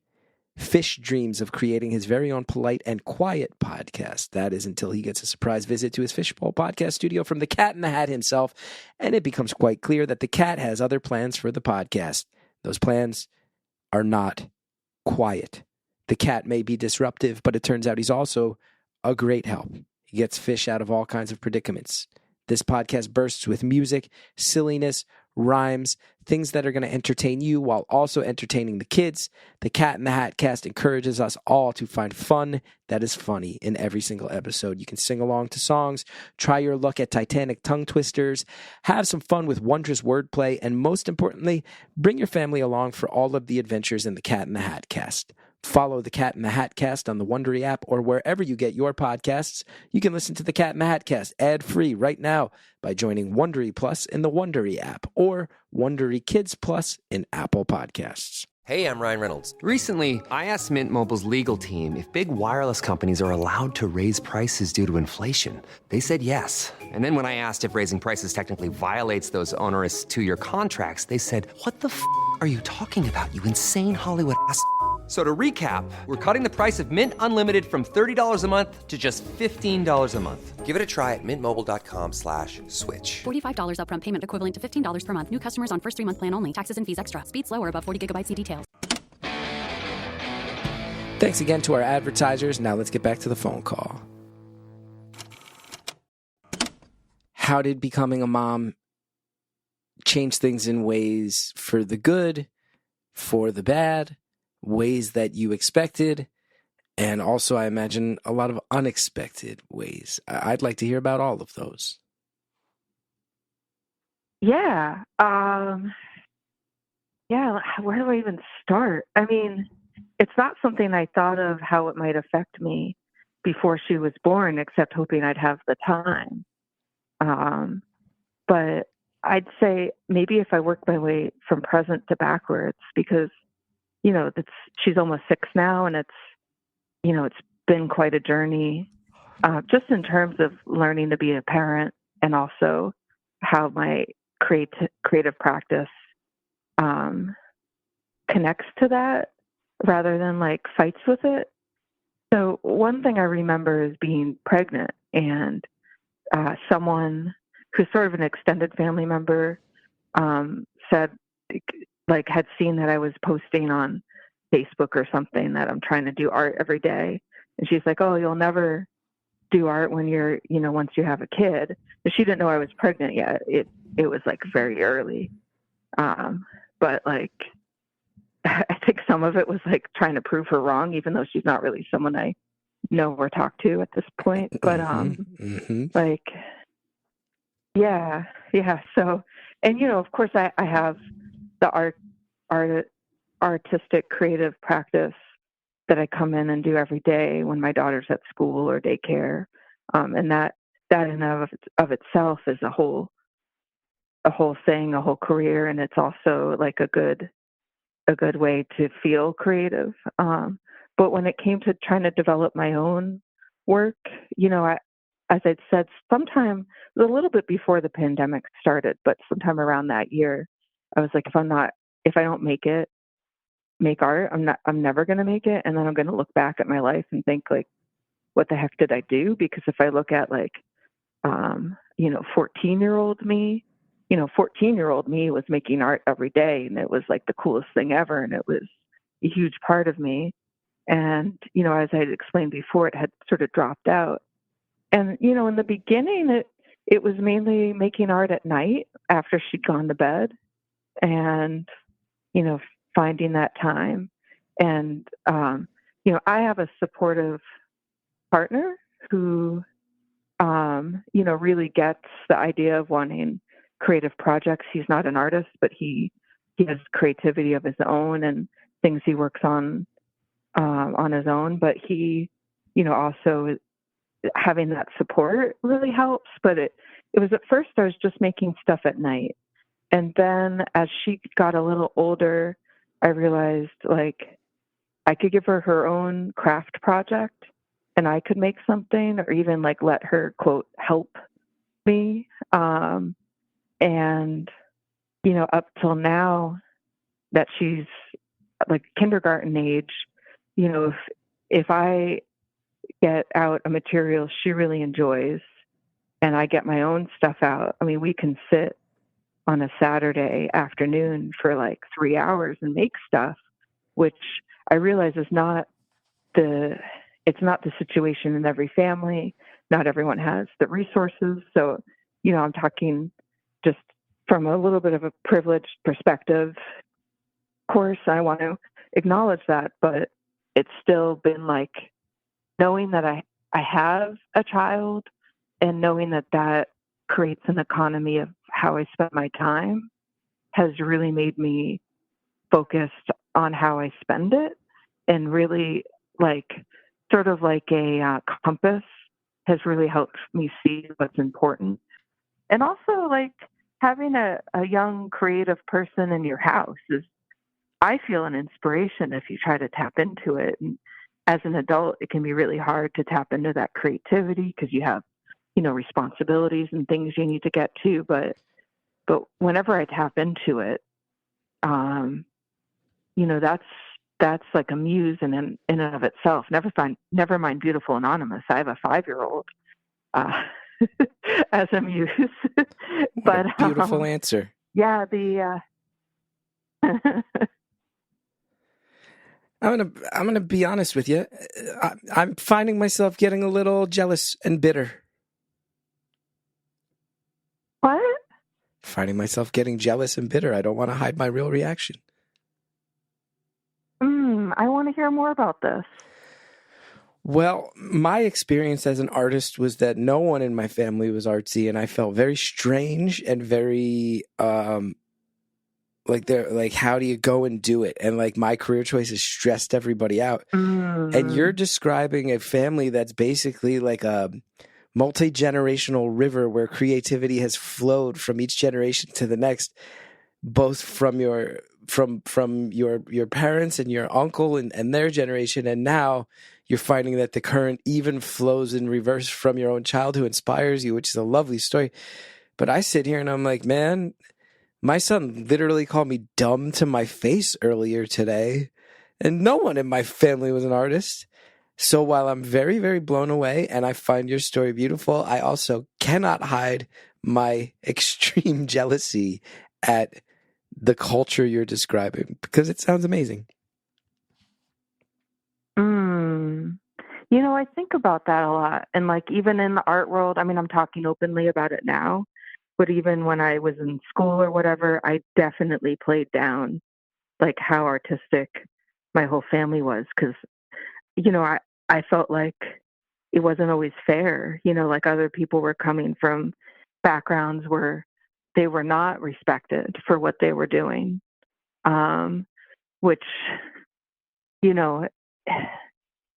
Fish dreams of creating his very own polite and quiet podcast. That is until he gets a surprise visit to his Fishbowl podcast studio from the Cat in the Hat himself, and it becomes quite clear that the cat has other plans for the podcast. Those plans are not quiet. The cat may be disruptive, but it turns out he's also a great help. He gets fish out of all kinds of predicaments. This podcast bursts with music, silliness, rhymes, things that are going to entertain you while also entertaining the kids. The Cat in the Hat cast encourages us all to find fun that is funny in every single episode. You can sing along to songs, try your luck at Titanic tongue twisters, have some fun with wondrous wordplay, and most importantly, bring your family along for all of the adventures in the Cat in the Hat cast. Follow the Cat in the Hat cast on the Wondery app or wherever you get your podcasts. You can listen to the Cat in the Hat cast ad-free right now by joining Wondery Plus in the Wondery app or Wondery Kids Plus in Apple Podcasts. Hey, I'm Ryan Reynolds. Recently, I asked Mint Mobile's legal team if big wireless companies are allowed to raise prices due to inflation. They said yes. And then when I asked if raising prices technically violates those onerous 2-year contracts, they said, "What the f*** are you talking about, you insane Hollywood ass?" So to recap, we're cutting the price of Mint Unlimited from $30 a month to just $15 a month. Give it a try at mintmobile.com/switch. $45 upfront payment equivalent to $15 per month. New customers on first 3-month plan only. Taxes and fees extra. Speed slower above 40 gigabytes. See details. Thanks again to our advertisers. Now let's get back to the phone call. How did becoming a mom change things in ways for the good, for the bad, ways that you expected, and also, I imagine, a lot of unexpected ways? I'd like to hear about all of those. Yeah. Where do I even start? I mean, it's not something I thought of how it might affect me before she was born, except hoping I'd have the time. But I'd say maybe if I work my way from present to backwards, because she's almost 6 now, and it's been quite a journey, just in terms of learning to be a parent, and also how my creative practice connects to that rather than like fights with it. So one thing I remember is being pregnant, and someone who's sort of an extended family member said, had seen that I was posting on Facebook or something that I'm trying to do art every day. And she's like, "Oh, you'll never do art when you're, once you have a kid." And she didn't know I was pregnant yet. It was like very early. But like, I think some of it was like trying to prove her wrong, even though she's not really someone I know or talk to at this point. But, yeah. So, and, of course I have the artistic creative practice that I come in and do every day when my daughter's at school or daycare. And that in of itself is a whole thing, a whole career. And it's also like a good way to feel creative. But when it came to trying to develop my own work, as I'd said, sometime a little bit before the pandemic started, but sometime around that year, I was like, if I don't make art, I'm never going to make it. And then I'm going to look back at my life and think like, what the heck did I do? Because if I look at like, 14-year-old me, 14-year-old me was making art every day, and it was like the coolest thing ever. And it was a huge part of me. And, as I had explained before, it had sort of dropped out. And, in the beginning, it was mainly making art at night after she'd gone to bed and, finding that time. And, I have a supportive partner who, really gets the idea of wanting creative projects. He's not an artist, but he has creativity of his own and things he works on his own. But he, also having that support really helps. But it was at first I was just making stuff at night. And then as she got a little older, I realized like I could give her her own craft project and I could make something or even like let her quote help me. And, up till now that she's like kindergarten age, if I get out a material she really enjoys and I get my own stuff out, I mean, we can sit on a Saturday afternoon for like 3 hours and make stuff, which I realize is it's not the situation in every family. Not everyone has the resources. So, I'm talking just from a little bit of a privileged perspective. Of course, I want to acknowledge that, but it's still been like knowing that I have a child and knowing that creates an economy of how I spend my time has really made me focused on how I spend it and really like sort of like a compass has really helped me see what's important. And also like having a young creative person in your house is, I feel, an inspiration if you try to tap into it. And as an adult, it can be really hard to tap into that creativity because you have, responsibilities and things you need to get to. But whenever I tap into it, that's like a muse in and of itself. Never mind Beautiful Anonymous. I have a 5-year-old as a muse. But what a beautiful answer. Yeah, I'm gonna be honest with you. I'm finding myself getting a little jealous and bitter. What? Finding myself getting jealous and bitter. I don't want to hide my real reaction. I want to hear more about this. Well, my experience as an artist was that no one in my family was artsy, and I felt very strange and very like how do you go and do it? And like my career choices stressed everybody out. And you're describing a family that's basically like a multi-generational river where creativity has flowed from each generation to the next, both from your parents and your uncle and their generation, and now you're finding that the current even flows in reverse from your own child who inspires you, which is a lovely story. But I sit here and I'm like, man, my son literally called me dumb to my face earlier today, and no one in my family was an artist. So while I'm very, very blown away and I find your story beautiful, I also cannot hide my extreme jealousy at the culture you're describing because it sounds amazing. I think about that a lot. And like even in the art world, I mean, I'm talking openly about it now, but even when I was in school or whatever, I definitely played down like how artistic my whole family was because, I felt like it wasn't always fair, like other people were coming from backgrounds where they were not respected for what they were doing, which,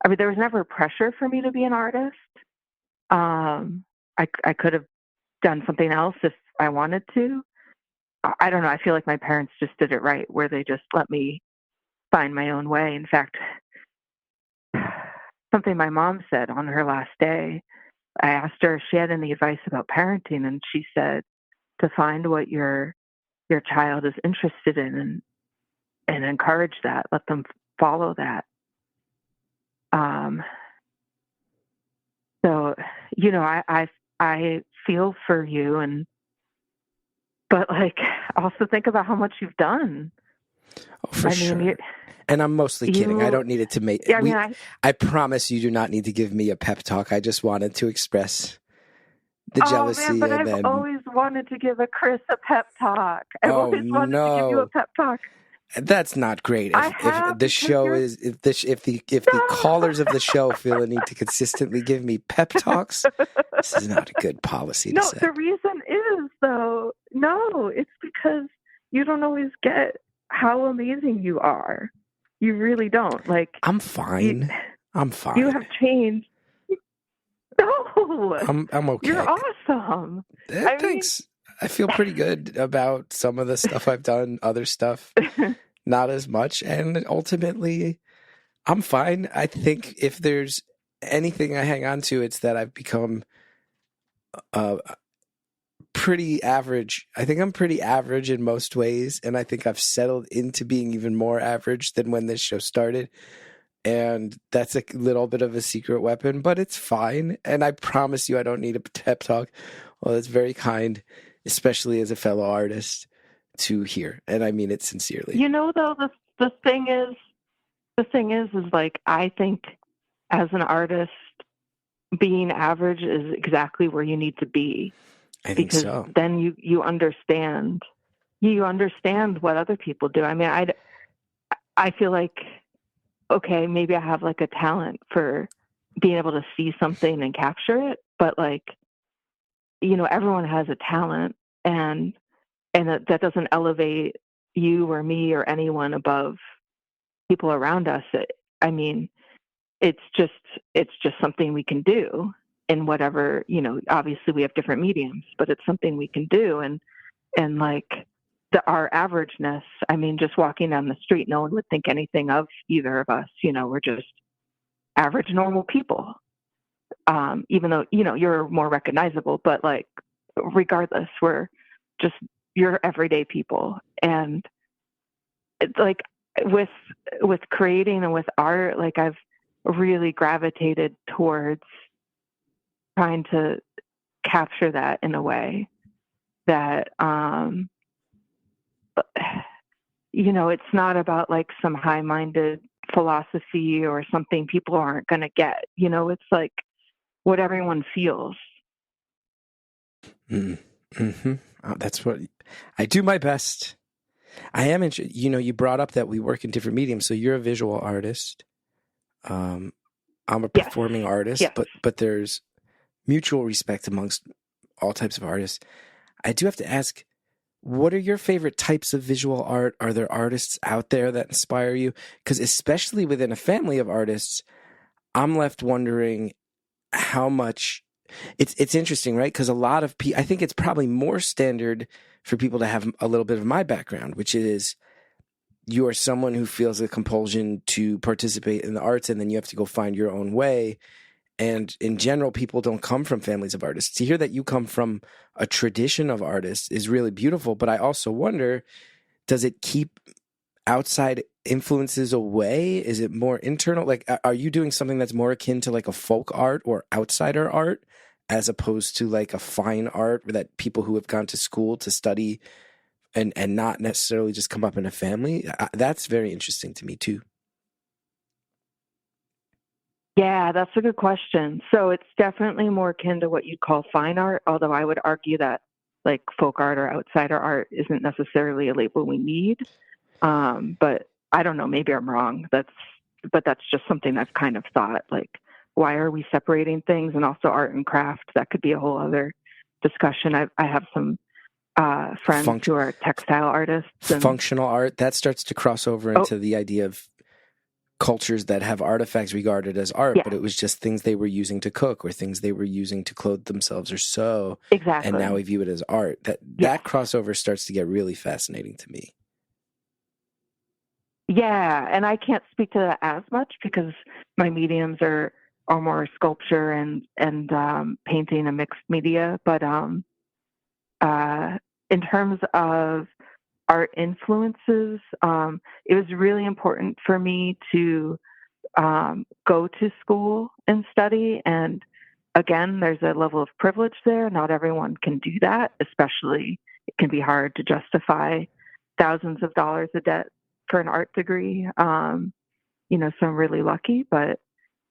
I mean, there was never pressure for me to be an artist. I could have done something else if I wanted to. I don't know. I feel like my parents just did it right, where they just let me find my own way. In fact, something my mom said on her last day, I asked her if she had any advice about parenting, and she said to find what your child is interested in and encourage that, let them follow that. So, I feel for you, but like also think about how much you've done. Oh, for sure. And I'm mostly kidding. I don't need it to make... Yeah, I mean, I promise you do not need to give me a pep talk. I just wanted to express the jealousy. Man, but and I've then... always wanted to give a Chris a pep talk. I've always wanted to give you a pep talk. That's not great. If the show is if the callers of the show feel a need to consistently give me pep talks, this is not a good policy to set. The reason is though, it's because you don't always get how amazing you are. You really don't. Like, I'm fine. I'm fine. You have changed. No, I'm okay. You're awesome. Thanks. I feel pretty good about some of the stuff I've done. Other stuff, not as much. And ultimately, I'm fine. I think if there's anything I hang on to, it's that I've become pretty average. I think I'm pretty average in most ways. And I think I've settled into being even more average than when this show started. And that's a little bit of a secret weapon, but it's fine. And I promise you I don't need a pep talk. Well, it's very kind, especially as a fellow artist, to hear. And I mean it sincerely. Though, the thing is like, I think as an artist, being average is exactly where you need to be. I think because so. Then you understand what other people do. I mean, I feel like, okay, maybe I have like a talent for being able to see something and capture it, but like, everyone has a talent, and that doesn't elevate you or me or anyone above people around us. It's just something we can do in whatever, obviously we have different mediums, but it's something we can do. And like our averageness, just walking down the street, no one would think anything of either of us. We're just average, normal people. Even though, you're more recognizable, but like, regardless, you're everyday people. And it's like with creating and with art, like I've really gravitated towards trying to capture that in a way that, it's not about like some high-minded philosophy or something people aren't going to get. It's like what everyone feels. Mm-hmm. That's what I do my best. I am interested. You brought up that we work in different mediums. So you're a visual artist. I'm a performing artist, yes. but there's mutual respect amongst all types of artists. I do have to ask, what are your favorite types of visual art? Are there artists out there that inspire you? Because especially within a family of artists, I'm left wondering how much it's interesting, right? Because a lot of people, I think it's probably more standard for people to have a little bit of my background, which is you are someone who feels a compulsion to participate in the arts, and then you have to go find your own way. And in general, people don't come from families of artists. To hear that you come from a tradition of artists is really beautiful. But I also wonder, does it keep outside influences away? Is it more internal? Like, are you doing something that's more akin to like a folk art or outsider art, as opposed to like a fine art that people who have gone to school to study and not necessarily just come up in a family? That's very interesting to me too. Yeah, that's a good question. So it's definitely more akin to what you'd call fine art, although I would argue that like folk art or outsider art isn't necessarily a label we need. But I don't know, maybe I'm wrong. But that's just something I've kind of thought, like, why are we separating things? And also art and craft, that could be a whole other discussion. I have some friends who are textile artists. Functional art, that starts to cross over into the idea of cultures that have artifacts regarded as art, but it was just things they were using to cook or things they were using to clothe themselves or sew. Exactly. And now we view it as art. That crossover starts to get really fascinating to me. Yeah, and I can't speak to that as much because my mediums are more sculpture and painting and mixed media. But in terms of art influences, it was really important for me to go to school and study. And again, there's a level of privilege there. Not everyone can do that, especially it can be hard to justify thousands of dollars of debt for an art degree. So I'm really lucky, but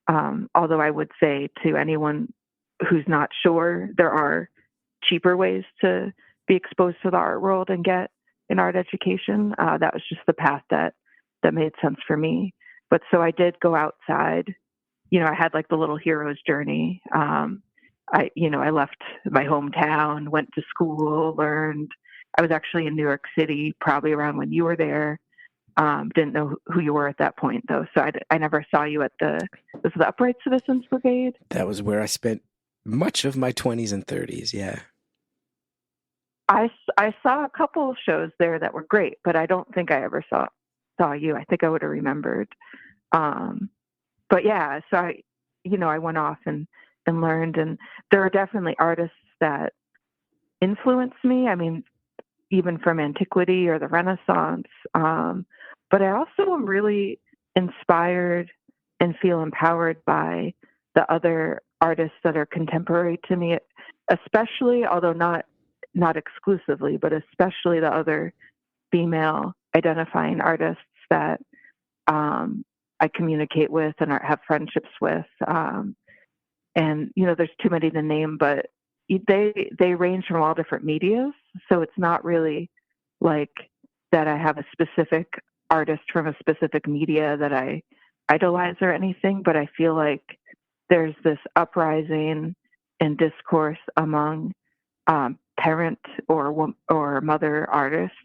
although I would say to anyone who's not sure, there are cheaper ways to be exposed to the art world and get an art education. That was just the path that made sense for me. But so I did go outside. I had like the little hero's journey. I left my hometown, went to school, learned. I was actually in New York City probably around when you were there. Didn't know who you were at that point, though. So I never saw you at the Upright Citizens Brigade. That was where I spent much of my 20s and 30s, yeah. I saw a couple of shows there that were great, but I don't think I ever saw you. I think I would have remembered. But yeah, so I went off and learned, and there are definitely artists that influenced me. I mean, even from antiquity or the Renaissance. But I also am really inspired and feel empowered by the other artists that are contemporary to me, especially, although not exclusively, but especially the other female identifying artists that I communicate with and have friendships with. And, there's too many to name, but they range from all different medias. So it's not really like that I have a specific artist from a specific media that I idolize or anything, but I feel like there's this uprising and discourse among parent or mother artists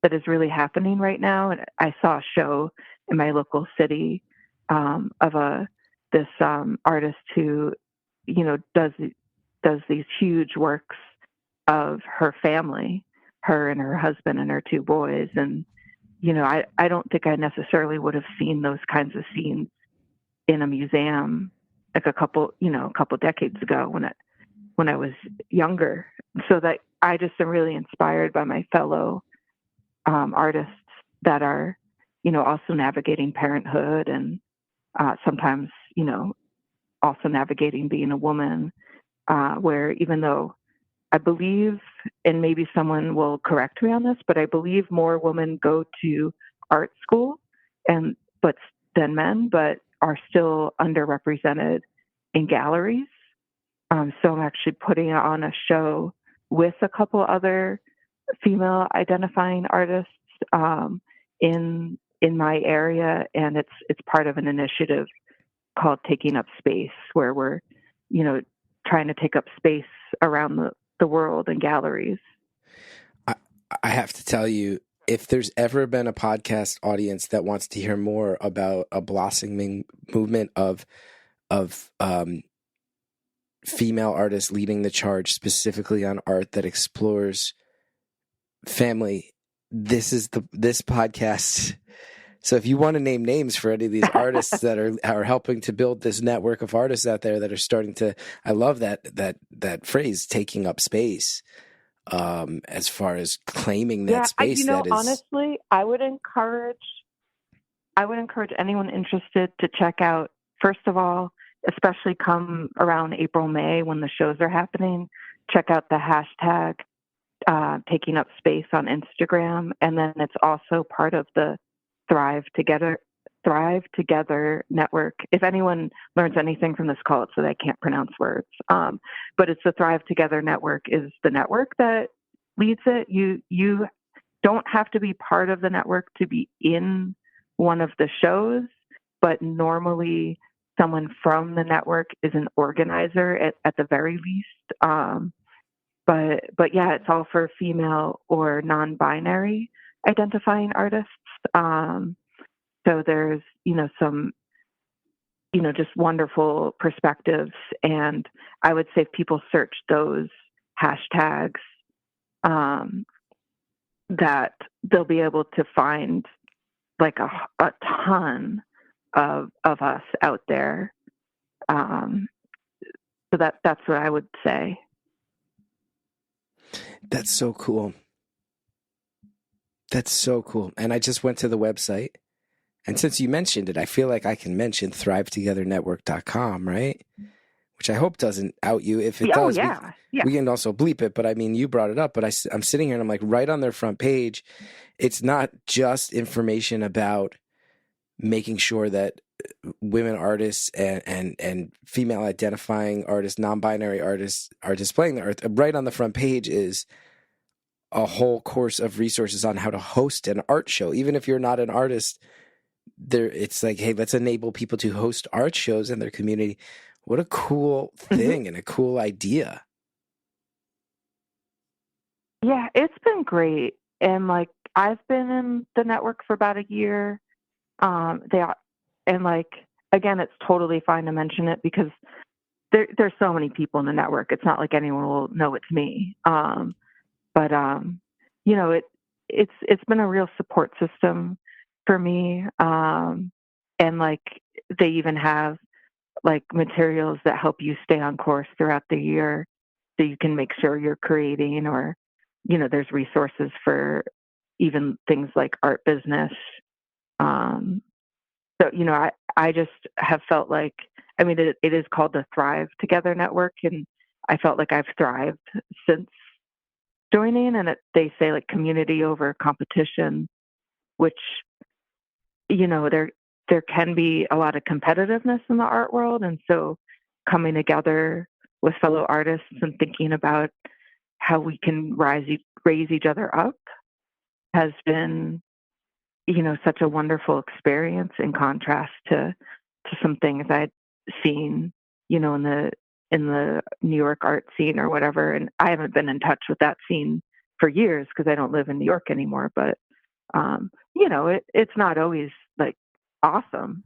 that is really happening right now. And I saw a show in my local city of this artist who, does these huge works of her family, her and her husband and her two boys. And, I don't think I necessarily would have seen those kinds of scenes in a museum like a couple decades ago when I was younger. So that I just am really inspired by my fellow artists that are, also navigating parenthood and sometimes, also navigating being a woman, where even though I believe, and maybe someone will correct me on this, but I believe more women go to art school than men, but are still underrepresented in galleries. So I'm actually putting on a show with a couple other female identifying artists in my area, and it's part of an initiative called Taking Up Space, where we're trying to take up space around the world in galleries. I have to tell you, if there's ever been a podcast audience that wants to hear more about a blossoming movement of female artists leading the charge specifically on art that explores family, this podcast. So if you want to name names for any of these artists that are helping to build this network of artists out there that are starting to, I love that phrase, taking up space, as far as claiming that space. Honestly, I would encourage anyone interested to check out, first of all, especially come around April, May when the shows are happening, check out the hashtag Taking Up Space on Instagram. And then it's also part of the Thrive Together network. If anyone learns anything from this call, it's that I can't pronounce words. But it's the Thrive Together network is the network that leads it. You don't have to be part of the network to be in one of the shows, but normally someone from the network is an organizer at the very least. But yeah, it's all for female or non-binary identifying artists. So there's, some, just wonderful perspectives. And I would say if people search those hashtags, that they'll be able to find like a ton of us out there. So that's what I would say. That's so cool. That's so cool. And I just went to the website. And since you mentioned it, I feel like I can mention thrivetogethernetwork.com, right? which I hope doesn't out you. If it Oh, does, yeah. we can also bleep it. But I mean, you brought it up, but I'm sitting here and I'm like, right on their front page, it's not just information about making sure that women artists and female identifying artists, non-binary artists are displaying their art. Right on the front page is a whole course of resources on how to host an art show. Even if you're not an artist, it's like, hey, let's enable people to host art shows in their community. What a cool thing and a cool idea. Yeah, it's been great. And like, I've been in the network for about a year. And like, again, it's totally fine to mention it because there's so many people in the network. It's not like anyone will know it's me. But you know, it's been a real support system for me. And like, they even have like materials that help you stay on course throughout the year so you can make sure you're creating, or, you know, there's resources for even things like art business. So, you know, I just have felt like, I mean, it is called the Thrive Together Network, and I felt like I've thrived since joining. And they say like community over competition, which, you know, there can be a lot of competitiveness in the art world. And so coming together with fellow artists and thinking about how we can raise each other up has been, you know, such a wonderful experience in contrast to some things I'd seen, you know, in the New York art scene or whatever. And I haven't been in touch with that scene for years because I don't live in New York anymore. But, you know, it's not always like awesome,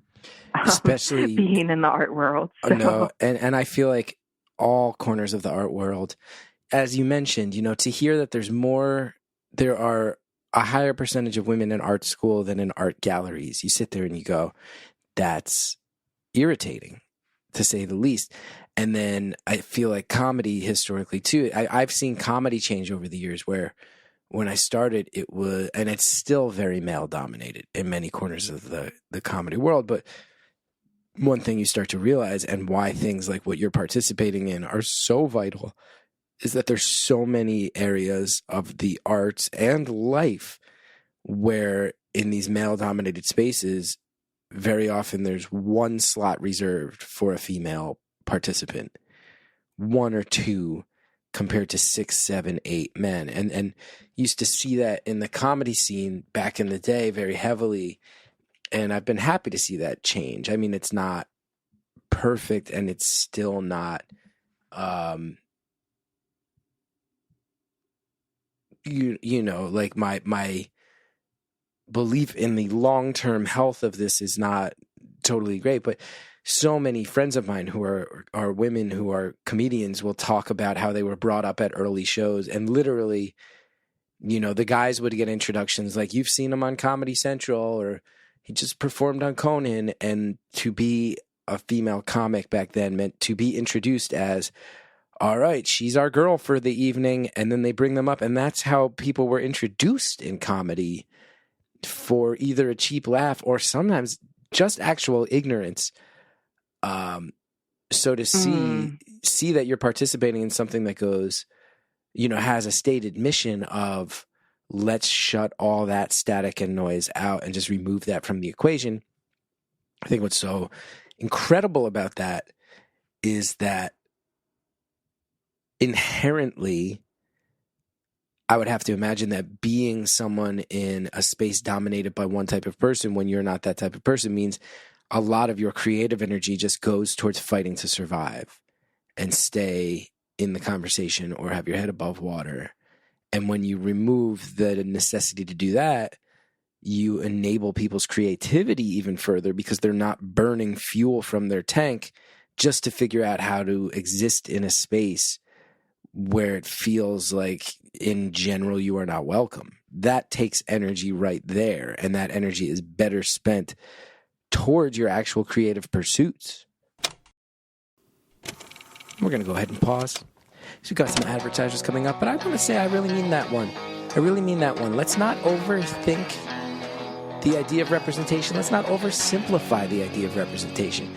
especially being in the art world. So. No, and I feel like all corners of the art world, as you mentioned, you know, to hear that there are a higher percentage of women in art school than in art galleries. You sit there and you go, that's irritating, to say the least. And then I feel like comedy historically too, I've seen comedy change over the years, where when I started, it was, and it's still very male dominated in many corners of the comedy world. But one thing you start to realize, and why things like what you're participating in are so vital, is that there's so many areas of the arts and life where in these male-dominated spaces, very often there's one slot reserved for a female participant, one or two compared to 6, 7, 8 men. And used to see that in the comedy scene back in the day very heavily, and I've been happy to see that change. I mean, it's not perfect, and it's still not... You know, like my belief in the long-term health of this is not totally great, but so many friends of mine who are women who are comedians will talk about how they were brought up at early shows, and literally, you know, the guys would get introductions like, you've seen him on Comedy Central, or he just performed on Conan. And to be a female comic back then meant to be introduced as, all right, she's our girl for the evening, and then they bring them up, and that's how people were introduced in comedy, for either a cheap laugh or sometimes just actual ignorance. So to see that you're participating in something that goes, you know, has a stated mission of, let's shut all that static and noise out and just remove that from the equation. I think what's so incredible about that is that inherently, I would have to imagine that being someone in a space dominated by one type of person, when you're not that type of person, means a lot of your creative energy just goes towards fighting to survive and stay in the conversation or have your head above water. And when you remove the necessity to do that, you enable people's creativity even further, because they're not burning fuel from their tank just to figure out how to exist in a space where it feels like in general you are not welcome. That takes energy right there, and that energy is better spent towards your actual creative pursuits. We're going to go ahead and pause. So we've got some advertisers coming up, but I want to say I really mean that one. I really mean that one. Let's not overthink the idea of representation. Let's not oversimplify the idea of representation.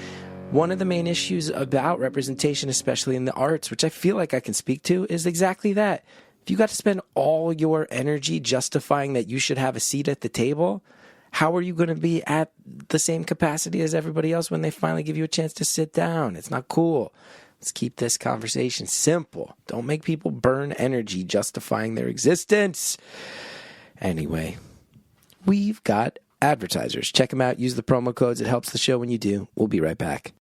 One of the main issues about representation, especially in the arts, which I feel like I can speak to, is exactly that. If you got to spend all your energy justifying that you should have a seat at the table, how are you going to be at the same capacity as everybody else when they finally give you a chance to sit down? It's not cool. Let's keep this conversation simple. Don't make people burn energy justifying their existence. Anyway, we've got advertisers. Check them out. Use the promo codes. It helps the show when you do. We'll be right back.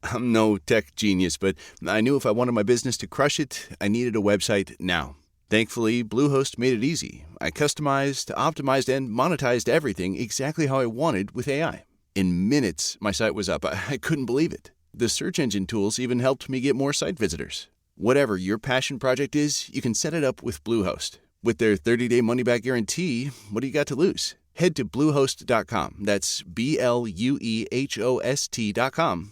I'm no tech genius, but I knew if I wanted my business to crush it, I needed a website now. Thankfully, Bluehost made it easy. I customized, optimized, and monetized everything exactly how I wanted with AI. In minutes, my site was up. I couldn't believe it. The search engine tools even helped me get more site visitors. Whatever your passion project is, you can set it up with Bluehost. With their 30-day money-back guarantee, what do you got to lose? Head to Bluehost.com. That's BLUEHOST.com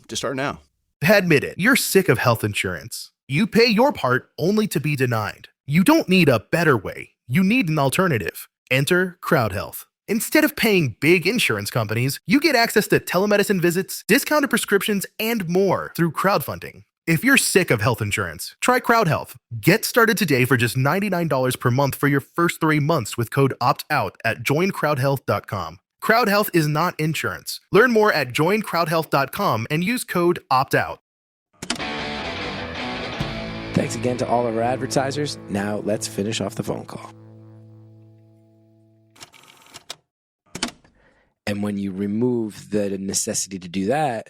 to start now. Admit it, you're sick of health insurance. You pay your part only to be denied. You don't need a better way. You need an alternative. Enter CrowdHealth. Instead of paying big insurance companies, you get access to telemedicine visits, discounted prescriptions, and more through crowdfunding. If you're sick of health insurance, try CrowdHealth. Get started today for just $99 per month for your first 3 months with code OPTOUT at joincrowdhealth.com. CrowdHealth is not insurance. Learn more at joincrowdhealth.com and use code OPTOUT. Thanks again to all of our advertisers. Now let's finish off the phone call. And when you remove the necessity to do that,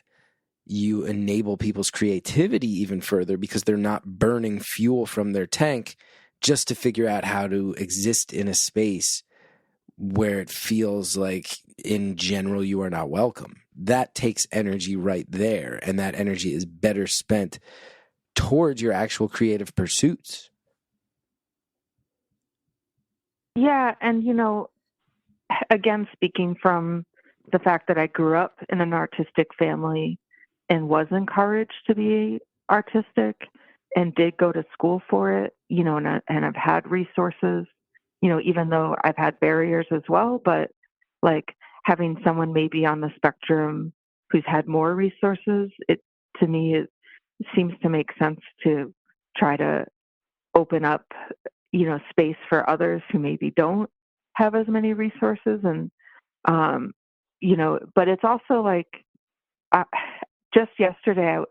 you enable people's creativity even further because they're not burning fuel from their tank just to figure out how to exist in a space where it feels like, in general, you are not welcome. That takes energy right there, and that energy is better spent towards your actual creative pursuits. Yeah, and again, speaking from the fact that I grew up in an artistic family and was encouraged to be artistic and did go to school for it, and I've had resources, even though I've had barriers as well, but like having someone maybe on the spectrum who's had more resources, to me, it seems to make sense to try to open up, space for others who maybe don't have as many resources. And, but it's also like, just yesterday, I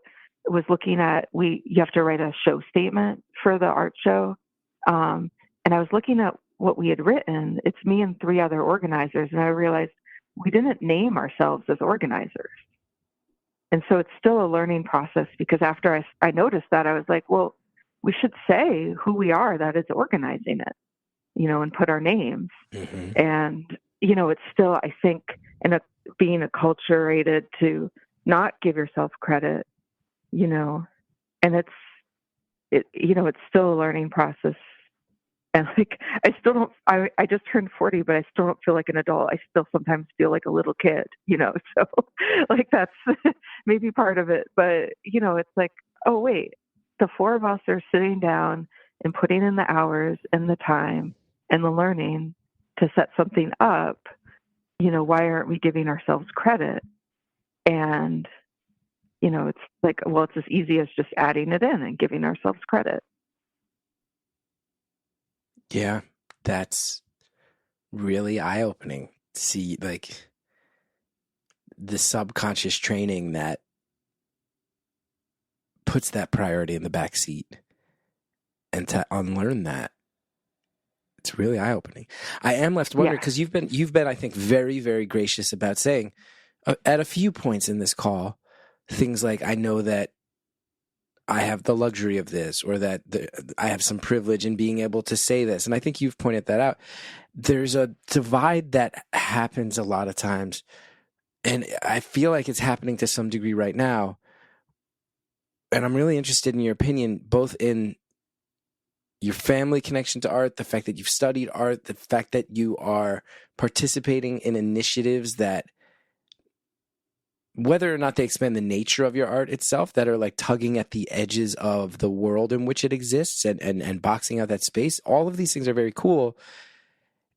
was looking at, you have to write a show statement for the art show. And I was looking at what we had written. It's me and 3 other organizers. And I realized we didn't name ourselves as organizers. And so it's still a learning process because after I noticed that, I was like, well, we should say who we are that is organizing it, and put our names. Mm-hmm. And, it's still, I think, being acculturated to not give yourself credit, and it's still a learning process. And like, I just turned 40, but I still don't feel like an adult. I still sometimes feel like a little kid, so like that's maybe part of it. But, it's like, oh, wait, the 4 of us are sitting down and putting in the hours and the time and the learning to set something up. Why aren't we giving ourselves credit? And, it's like, well, it's as easy as just adding it in and giving ourselves credit. Yeah, that's really eye-opening. See, like, the subconscious training that puts that priority in the back seat, and to unlearn that, it's really eye-opening. I am left wondering, because you've been, I think, very, very gracious about saying at a few points in this call, things like, I know that I have the luxury of this, or that I have some privilege in being able to say this. And I think you've pointed that out. There's a divide that happens a lot of times, and I feel like it's happening to some degree right now. And I'm really interested in your opinion, both in your family connection to art, the fact that you've studied art, the fact that you are participating in initiatives that, whether or not they expand the nature of your art itself, that are like tugging at the edges of the world in which it exists and boxing out that space. All of these things are very cool.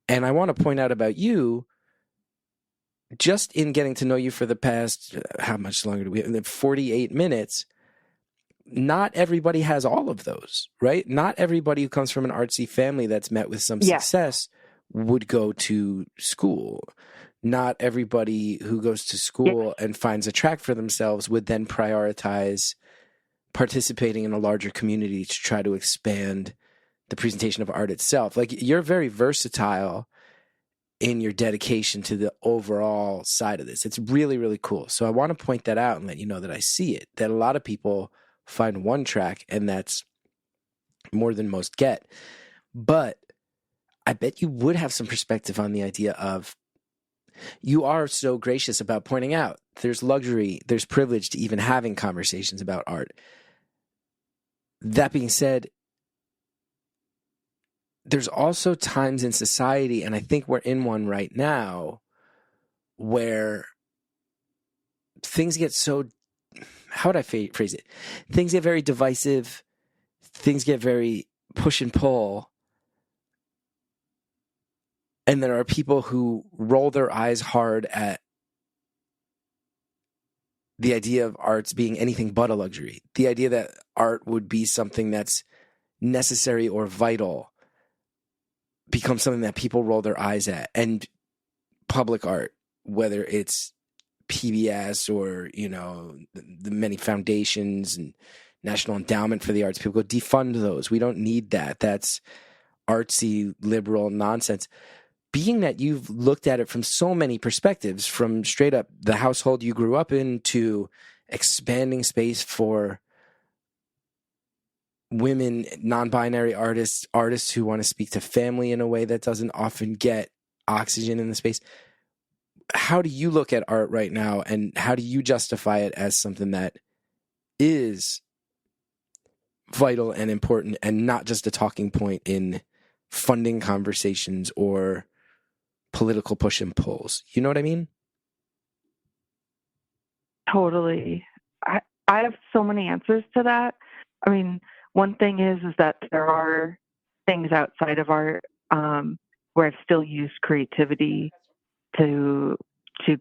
And I want to point out about you, just in getting to know you for the past, how much longer do we have? 48 minutes. Not everybody has all of those, right? Not everybody who comes from an artsy family that's met with some success would go to school. Not everybody who goes to school and finds a track for themselves would then prioritize participating in a larger community to try to expand the presentation of art itself. Like, you're very versatile in your dedication to the overall side of this. It's really, really cool. So I want to point that out and let you know that I see it, that a lot of people find one track, and that's more than most get. But I bet you would have some perspective on the idea of, you are so gracious about pointing out there's luxury, there's privilege to even having conversations about art. That being said, there's also times in society, and I think we're in one right now, where things get so, how would I phrase it? Things get very divisive. Things get very push and pull. And there are people who roll their eyes hard at the idea of arts being anything but a luxury. The idea that art would be something that's necessary or vital becomes something that people roll their eyes at. And public art, whether it's PBS or, you know, the many foundations and National Endowment for the Arts, people go, defund those. We don't need that. That's artsy, liberal nonsense. Being that you've looked at it from so many perspectives, from straight up the household you grew up in to expanding space for women, non-binary artists who want to speak to family in a way that doesn't often get oxygen in the space. How do you look at art right now, and how do you justify it as something that is vital and important and not just a talking point in funding conversations or political push and pulls? You know what I mean? Totally. I have so many answers to that. I mean, one thing is that there are things outside of art where I've still used creativity to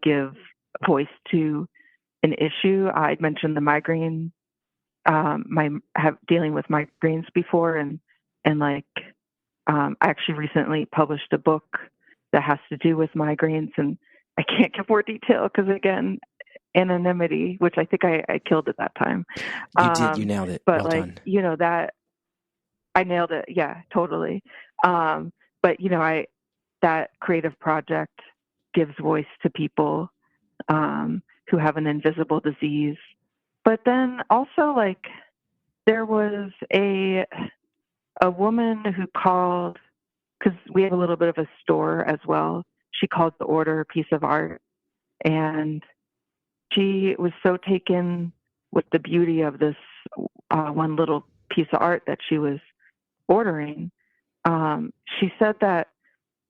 give voice to an issue. I mentioned the migraine, dealing with migraines before, and I actually recently published a book that has to do with migraines, and I can't give more detail because, again, anonymity, which I think I killed at that time. You did. You nailed it. But well done. You know, that I nailed it. Yeah, totally. But you know, that creative project gives voice to people who have an invisible disease. But then also, like, there was a woman who called, because we have a little bit of a store as well. She called to order a piece of art, and she was so taken with the beauty of this one little piece of art that she was ordering. She said that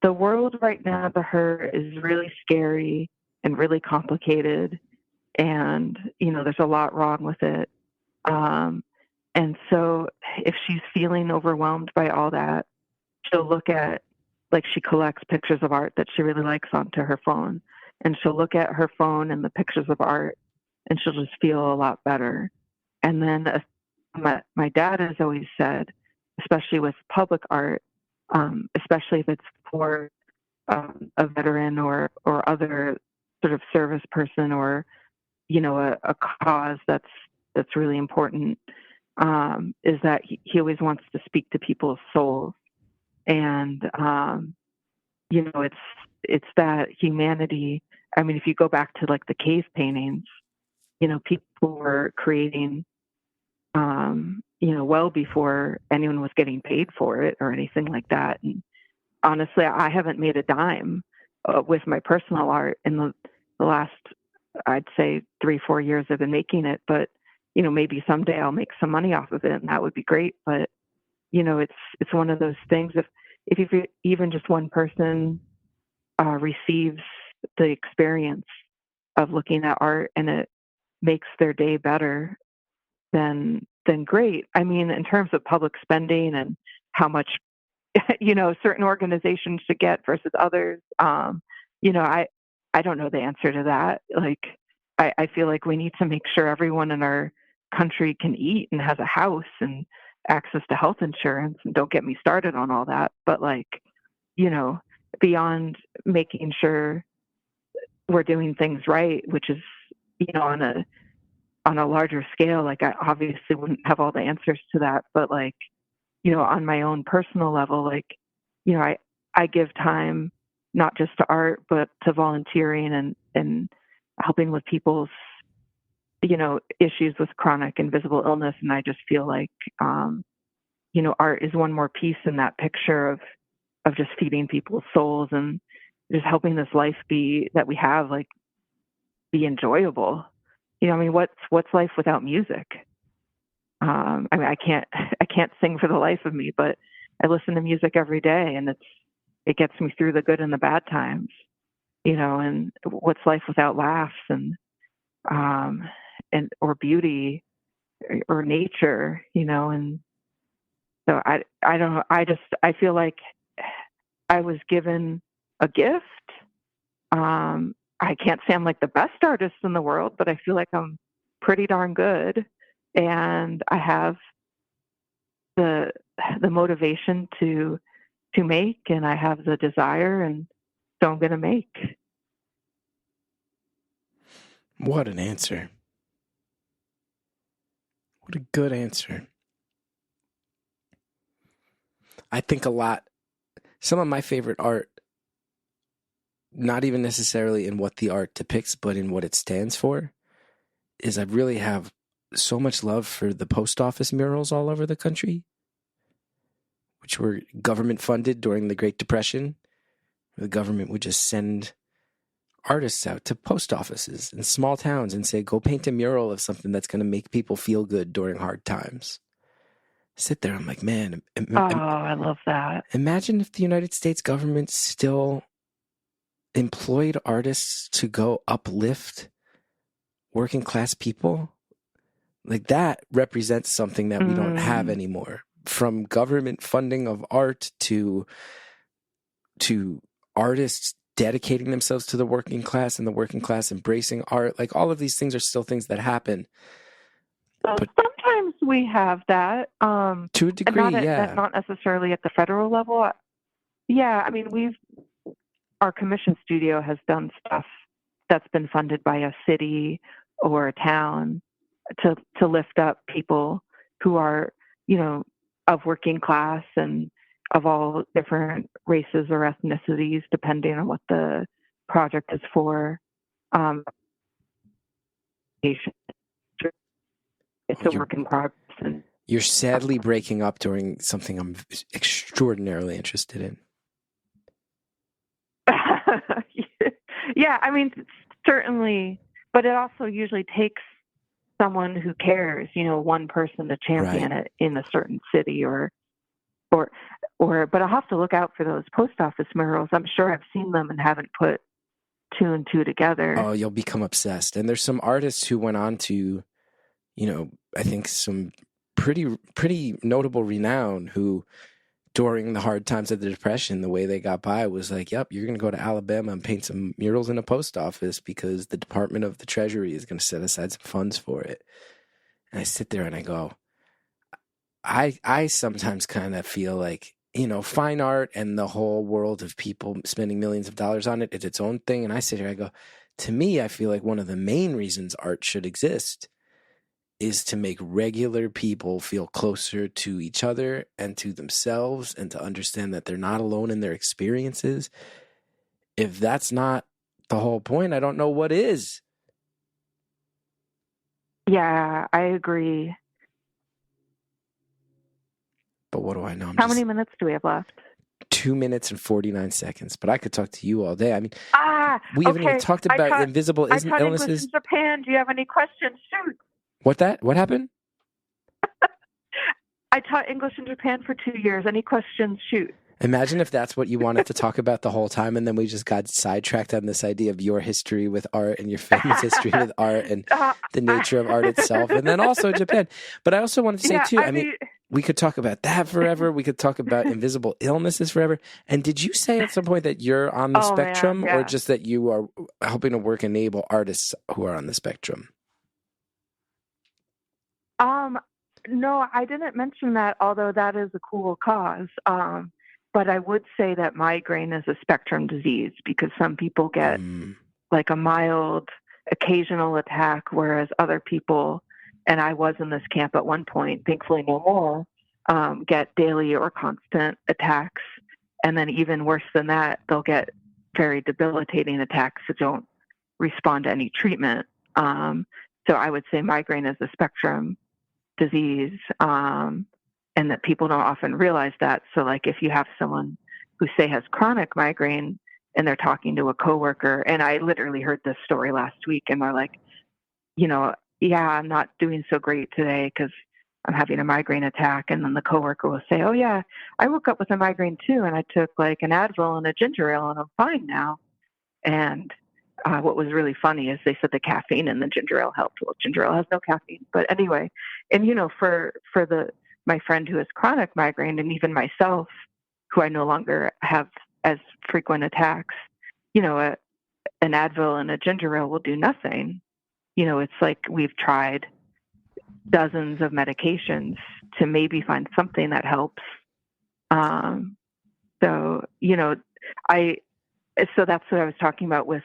the world right now to her is really scary and really complicated, and you know, there's a lot wrong with it. And so if she's feeling overwhelmed by all that, she'll look at, like, she collects pictures of art that she really likes onto her phone, and she'll look at her phone and the pictures of art, and she'll just feel a lot better. And then my dad has always said, especially with public art, especially if it's for a veteran or other sort of service person, or, you know, a cause that's really important, is that he always wants to speak to people's souls. And, you know, it's that humanity. I mean, if you go back to, like, the cave paintings, you know, people were creating, you know, well before anyone was getting paid for it or anything like that. And honestly, I haven't made a dime with my personal art in the last, I'd say, 3-4 years I've been making it. But, you know, maybe someday I'll make some money off of it, and that would be great. But, you know, it's one of those things. If even just one person receives the experience of looking at art and it makes their day better, then great. I mean, in terms of public spending and how much, you know, certain organizations should get versus others, you know, I I don't know the answer to that. Like, I feel like we need to make sure everyone in our country can eat and has a house and access to health insurance. And don't get me started on all that. But like, you know, beyond making sure we're doing things right, which is, you know, on a larger scale, like I obviously wouldn't have all the answers to that, but like, you know, on my own personal level, like, you know, I give time not just to art, but to volunteering and helping with people's, you know, issues with chronic invisible illness. And I just feel like, you know, art is one more piece in that picture of just feeding people's souls and just helping this life that we have, like, be enjoyable. You know, I mean, what's life without music? I mean, I can't sing for the life of me, but I listen to music every day, and it gets me through the good and the bad times. You know, and what's life without laughs and or beauty or nature? You know, and so I don't know. I feel like I was given a gift. I can't say I'm like the best artist in the world, but I feel like I'm pretty darn good. And I have the motivation to make, and I have the desire, and so I'm going to make. What an answer. What a good answer. I think a lot, some of my favorite art, not even necessarily in what the art depicts, but in what it stands for, is I really have so much love for the post office murals all over the country, which were government funded during the Great Depression. The government would just send artists out to post offices in small towns and say, go paint a mural of something that's going to make people feel good during hard times. Sit there, I'm like, man. I love that. Imagine if the United States government still employed artists to go uplift working class people. Like, that represents something that we don't have anymore. From government funding of art to artists dedicating themselves to the working class and the working class embracing art. Like, all of these things are still things that happen. But sometimes we have that. To a degree, not necessarily at the federal level. Yeah, I mean, our commission studio has done stuff that's been funded by a city or a town to lift up people who are, you know, of working class and of all different races or ethnicities, depending on what the project is for. It's a work in progress. And you're sadly breaking up during something I'm extraordinarily interested in. Yeah, I mean, certainly, but it also usually takes someone who cares, you know, one person to champion it in a certain city or, but I'll have to look out for those post office murals. I'm sure I've seen them and haven't put two and two together. Oh, you'll become obsessed. And there's some artists who went on to, you know, I think some pretty notable renown who, during the hard times of the Depression, the way they got by was like, yep, you're going to go to Alabama and paint some murals in a post office because the Department of the Treasury is going to set aside some funds for it. And I sit there and I go, I sometimes kind of feel like, you know, fine art and the whole world of people spending millions of dollars on it is its own thing. And I sit here, I go, to me, I feel like one of the main reasons art should exist is to make regular people feel closer to each other and to themselves and to understand that they're not alone in their experiences. If that's not the whole point, I don't know what is. Yeah, I agree. But what do I know? How many minutes do we have left? 2 minutes and 49 seconds, but I could talk to you all day. I mean, we haven't even talked about invisible illnesses. English in Japan. Do you have any questions? Shoot. What happened? I taught English in Japan for 2 years. Any questions? Shoot. Imagine if that's what you wanted to talk about the whole time, and then we just got sidetracked on this idea of your history with art and your family's history with art and the nature of art itself, and then also Japan. But I also wanted to say, too, I mean, we could talk about that forever. We could talk about invisible illnesses forever. And did you say at some point that you're on the spectrum, man, yeah. or just that you are helping to work enable artists who are on the spectrum? No, I didn't mention that, although that is a cool cause. But I would say that migraine is a spectrum disease because some people get like a mild occasional attack, whereas other people, and I was in this camp at one point, thankfully no more, get daily or constant attacks. And then even worse than that, they'll get very debilitating attacks that don't respond to any treatment. So I would say migraine is a spectrum disease, and that people don't often realize that. So like if you have someone who say has chronic migraine and they're talking to a coworker, and I literally heard this story last week, and they're like, yeah, I'm not doing so great today because I'm having a migraine attack. And then the coworker will say, oh yeah, I woke up with a migraine too, and I took like an Advil and a ginger ale and I'm fine now. And what was really funny is they said the caffeine in the ginger ale helped. Well, ginger ale has no caffeine, but anyway. And for my friend who has chronic migraine, and even myself, who I no longer have as frequent attacks, an Advil and a ginger ale will do nothing. It's like we've tried dozens of medications to maybe find something that helps. So that's what I was talking about with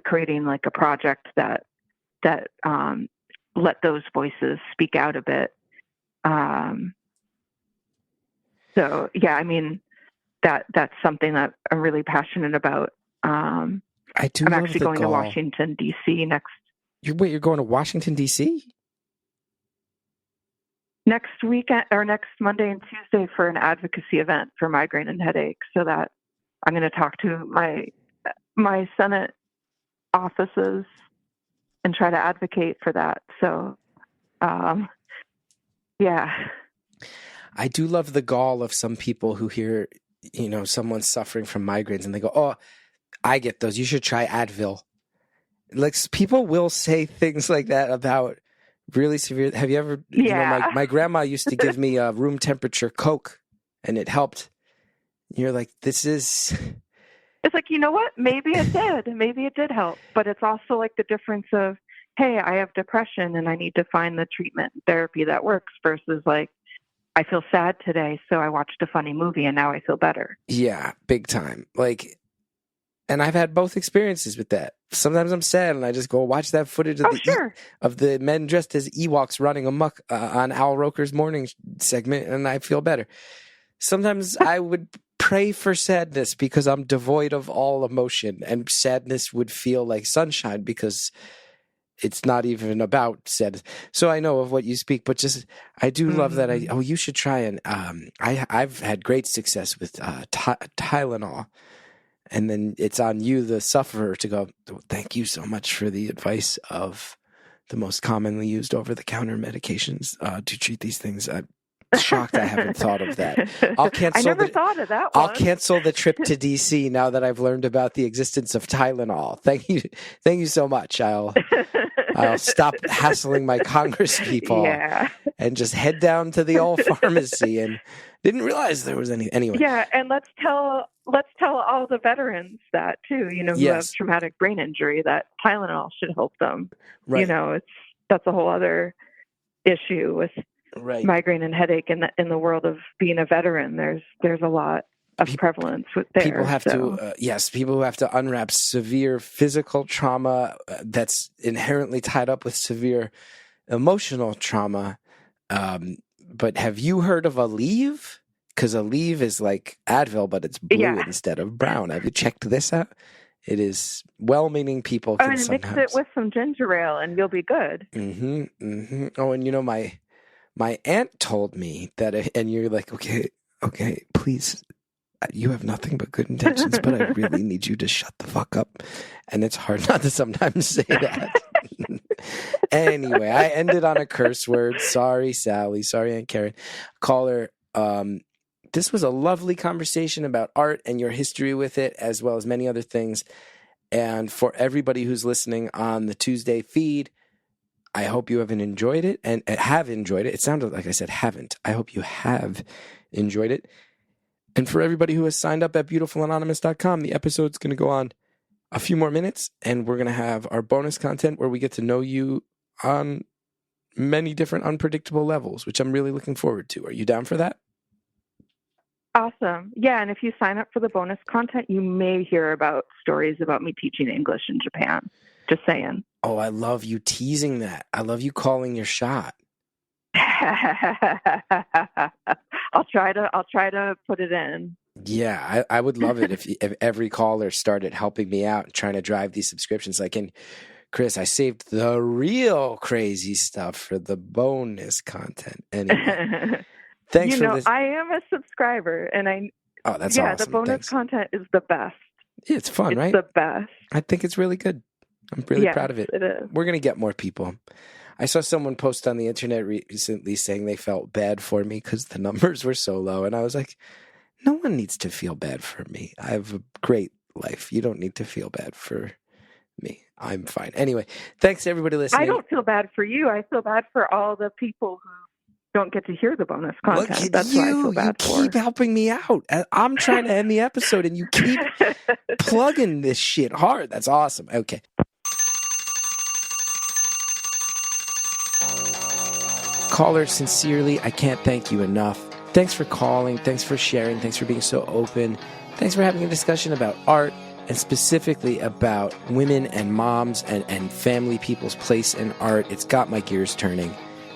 creating like a project that let those voices speak out a bit. So yeah, I mean, that's something that I'm really passionate about. I'm actually going to Washington, D.C. next. You're going to Washington, D.C.? Next weekend, or next Monday and Tuesday, for an advocacy event for migraine and headache. So that I'm going to talk to my Senate offices and try to advocate for that. So, yeah. I do love the gall of some people who hear, someone's suffering from migraines and they go, oh, I get those. You should try Advil. Like, people will say things like that about really severe. Have you ever, my grandma used to give me a room temperature Coke and it helped. You're like, this is... It's like, you know what? Maybe it did. Maybe it did help. But it's also like the difference of, hey, I have depression and I need to find the treatment and therapy that works, versus like, I feel sad today, so I watched a funny movie and now I feel better. Yeah, big time. Like, and I've had both experiences with that. Sometimes I'm sad and I just go watch that footage of the men dressed as Ewoks running amok on Al Roker's morning segment, and I feel better. Sometimes I would pray for sadness because I'm devoid of all emotion, and sadness would feel like sunshine because it's not even about sadness. So I know of what you speak, but just I do love that. You should try, and I've had great success with Tylenol. And then it's on you, the sufferer, to go, thank you so much for the advice of the most commonly used over-the-counter medications to treat these things. I'm shocked I haven't thought of that. I never thought of that one. I'll cancel the trip to D.C. now that I've learned about the existence of Tylenol. Thank you so much. I'll stop hassling my Congress people and just head down to the old pharmacy, and didn't realize there was any. Anyway. Yeah, and let's tell all the veterans that too, who have traumatic brain injury, that Tylenol should help them. Right. That's a whole other issue with migraine and headache in the world of being a veteran. There's a lot of prevalence with there. People have people who have to unwrap severe physical trauma that's inherently tied up with severe emotional trauma. But have you heard of Aleve? Because Aleve is like Advil, but it's blue instead of brown. Have you checked this out? It is well-meaning people can sometimes... mix it with some ginger ale and you'll be good. Mm-hmm, mm-hmm. Oh, and my aunt told me that, and you're like, okay, please, you have nothing but good intentions, but I really need you to shut the fuck up. And it's hard not to sometimes say that. Anyway, I ended on a curse word. Sorry, Sally. Sorry, Aunt Karen. Caller, this was a lovely conversation about art and your history with it, as well as many other things. And for everybody who's listening on the Tuesday feed, I hope you haven't enjoyed it and have enjoyed it. It sounded like I said haven't. I hope you have enjoyed it. And for everybody who has signed up at beautifulanonymous.com, the episode's going to go on a few more minutes, and we're going to have our bonus content where we get to know you on many different unpredictable levels, which I'm really looking forward to. Are you down for that? Awesome. Yeah, and if you sign up for the bonus content, you may hear about stories about me teaching English in Japan. Just saying. Oh, I love you teasing that. I love you calling your shot. I'll try to put it in. Yeah, I would love it if every caller started helping me out and trying to drive these subscriptions. Like, and Chris, I saved the real crazy stuff for the bonus content. Anyway, thanks for this. I am a subscriber, and that's awesome. The bonus content is the best. Yeah, it's fun, right? It's the best. I think it's really good. I'm really proud of it. It is. We're gonna get more people. I saw someone post on the internet recently saying they felt bad for me because the numbers were so low, and I was like, no one needs to feel bad for me. I have a great life. You don't need to feel bad for me. I'm fine. Anyway, thanks to everybody listening. I don't feel bad for you. I feel bad for all the people who don't get to hear the bonus content. That's what I feel bad for. You keep helping me out. I'm trying to end the episode, and you keep plugging this shit hard. That's awesome. Okay. Caller, sincerely, I can't thank you enough. Thanks for calling. Thanks for sharing. Thanks for being so open. Thanks for having a discussion about art and specifically about women and moms and family people's place in art. It's got my gears turning,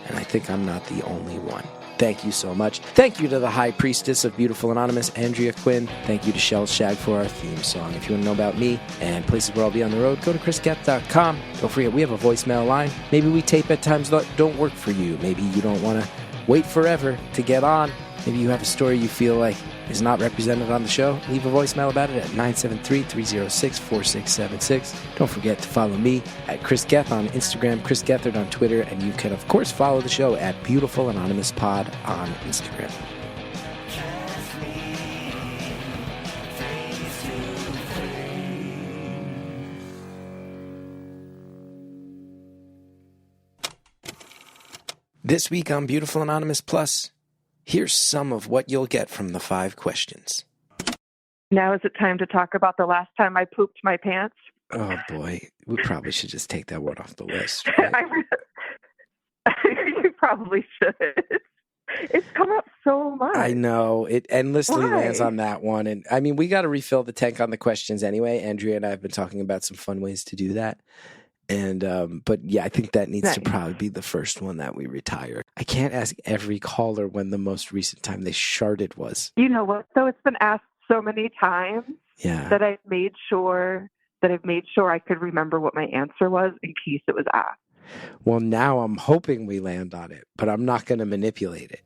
and I think I'm not the only one. Thank you so much. Thank you to the High Priestess of Beautiful Anonymous, Andrea Quinn. Thank you to Shell Shag for our theme song. If you want to know about me and places where I'll be on the road, go to chrisgeth.com. Don't forget, we have a voicemail line. Maybe we tape at times that don't work for you. Maybe you don't want to wait forever to get on. Maybe you have a story you feel like is not represented on the show. Leave a voicemail about it at 973-306-4676. Don't forget to follow me at Chris Geth on Instagram, Chris Gethard on Twitter, and you can, of course, follow the show at Beautiful Anonymous Pod on Instagram. This week on Beautiful Anonymous Plus, here's some of what you'll get from the 5 questions. Now is it time to talk about the last time I pooped my pants? Oh, boy. We probably should just take that one off the list. Right? You probably should. It's come up so much. I know. It endlessly lands on that one. And I mean, we got to refill the tank on the questions anyway. Andrea and I have been talking about some fun ways to do that. And, but yeah, I think that needs to probably be the first one that we retire. I can't ask every caller when the most recent time they sharted was. You know what, though? It's been asked so many times that I've made sure I could remember what my answer was in case it was asked. Well, now I'm hoping we land on it, but I'm not going to manipulate it.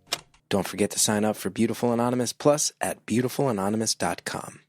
Don't forget to sign up for Beautiful Anonymous Plus at beautifulanonymous.com.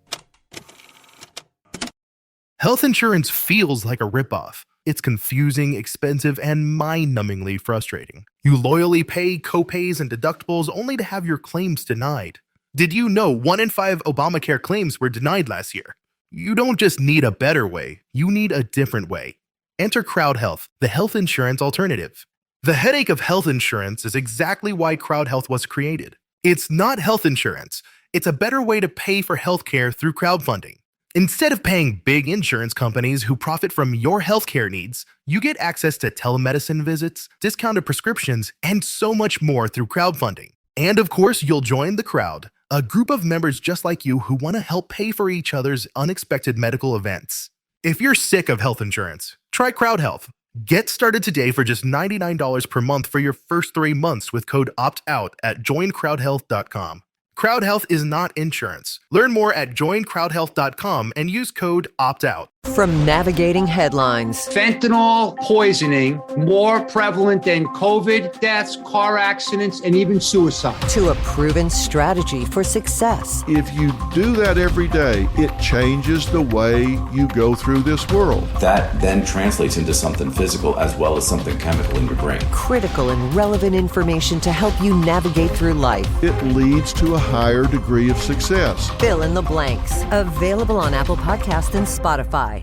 Health insurance feels like a ripoff. It's confusing, expensive, and mind-numbingly frustrating. You loyally pay copays and deductibles only to have your claims denied. Did you know 1 in 5 Obamacare claims were denied last year? You don't just need a better way, you need a different way. Enter Crowd Health, the health insurance alternative. The headache of health insurance is exactly why Crowd Health was created. It's not health insurance. It's a better way to pay for healthcare through crowdfunding. Instead of paying big insurance companies who profit from your healthcare needs, you get access to telemedicine visits, discounted prescriptions, and so much more through crowdfunding. And of course, you'll join the crowd, a group of members just like you who want to help pay for each other's unexpected medical events. If you're sick of health insurance, try Crowd Health. Get started today for just $99 per month for your first 3 months with code OPTOUT at joincrowdhealth.com. Crowd Health is not insurance. Learn more at joincrowdhealth.com and use code OPTOUT. From navigating headlines. Fentanyl poisoning more prevalent than COVID deaths, car accidents, and even suicide. To a proven strategy for success. If you do that every day, it changes the way you go through this world. That then translates into something physical as well as something chemical in your brain. Critical and relevant information to help you navigate through life. It leads to a higher degree of success. Fill in the blanks. Available on Apple Podcasts and Spotify.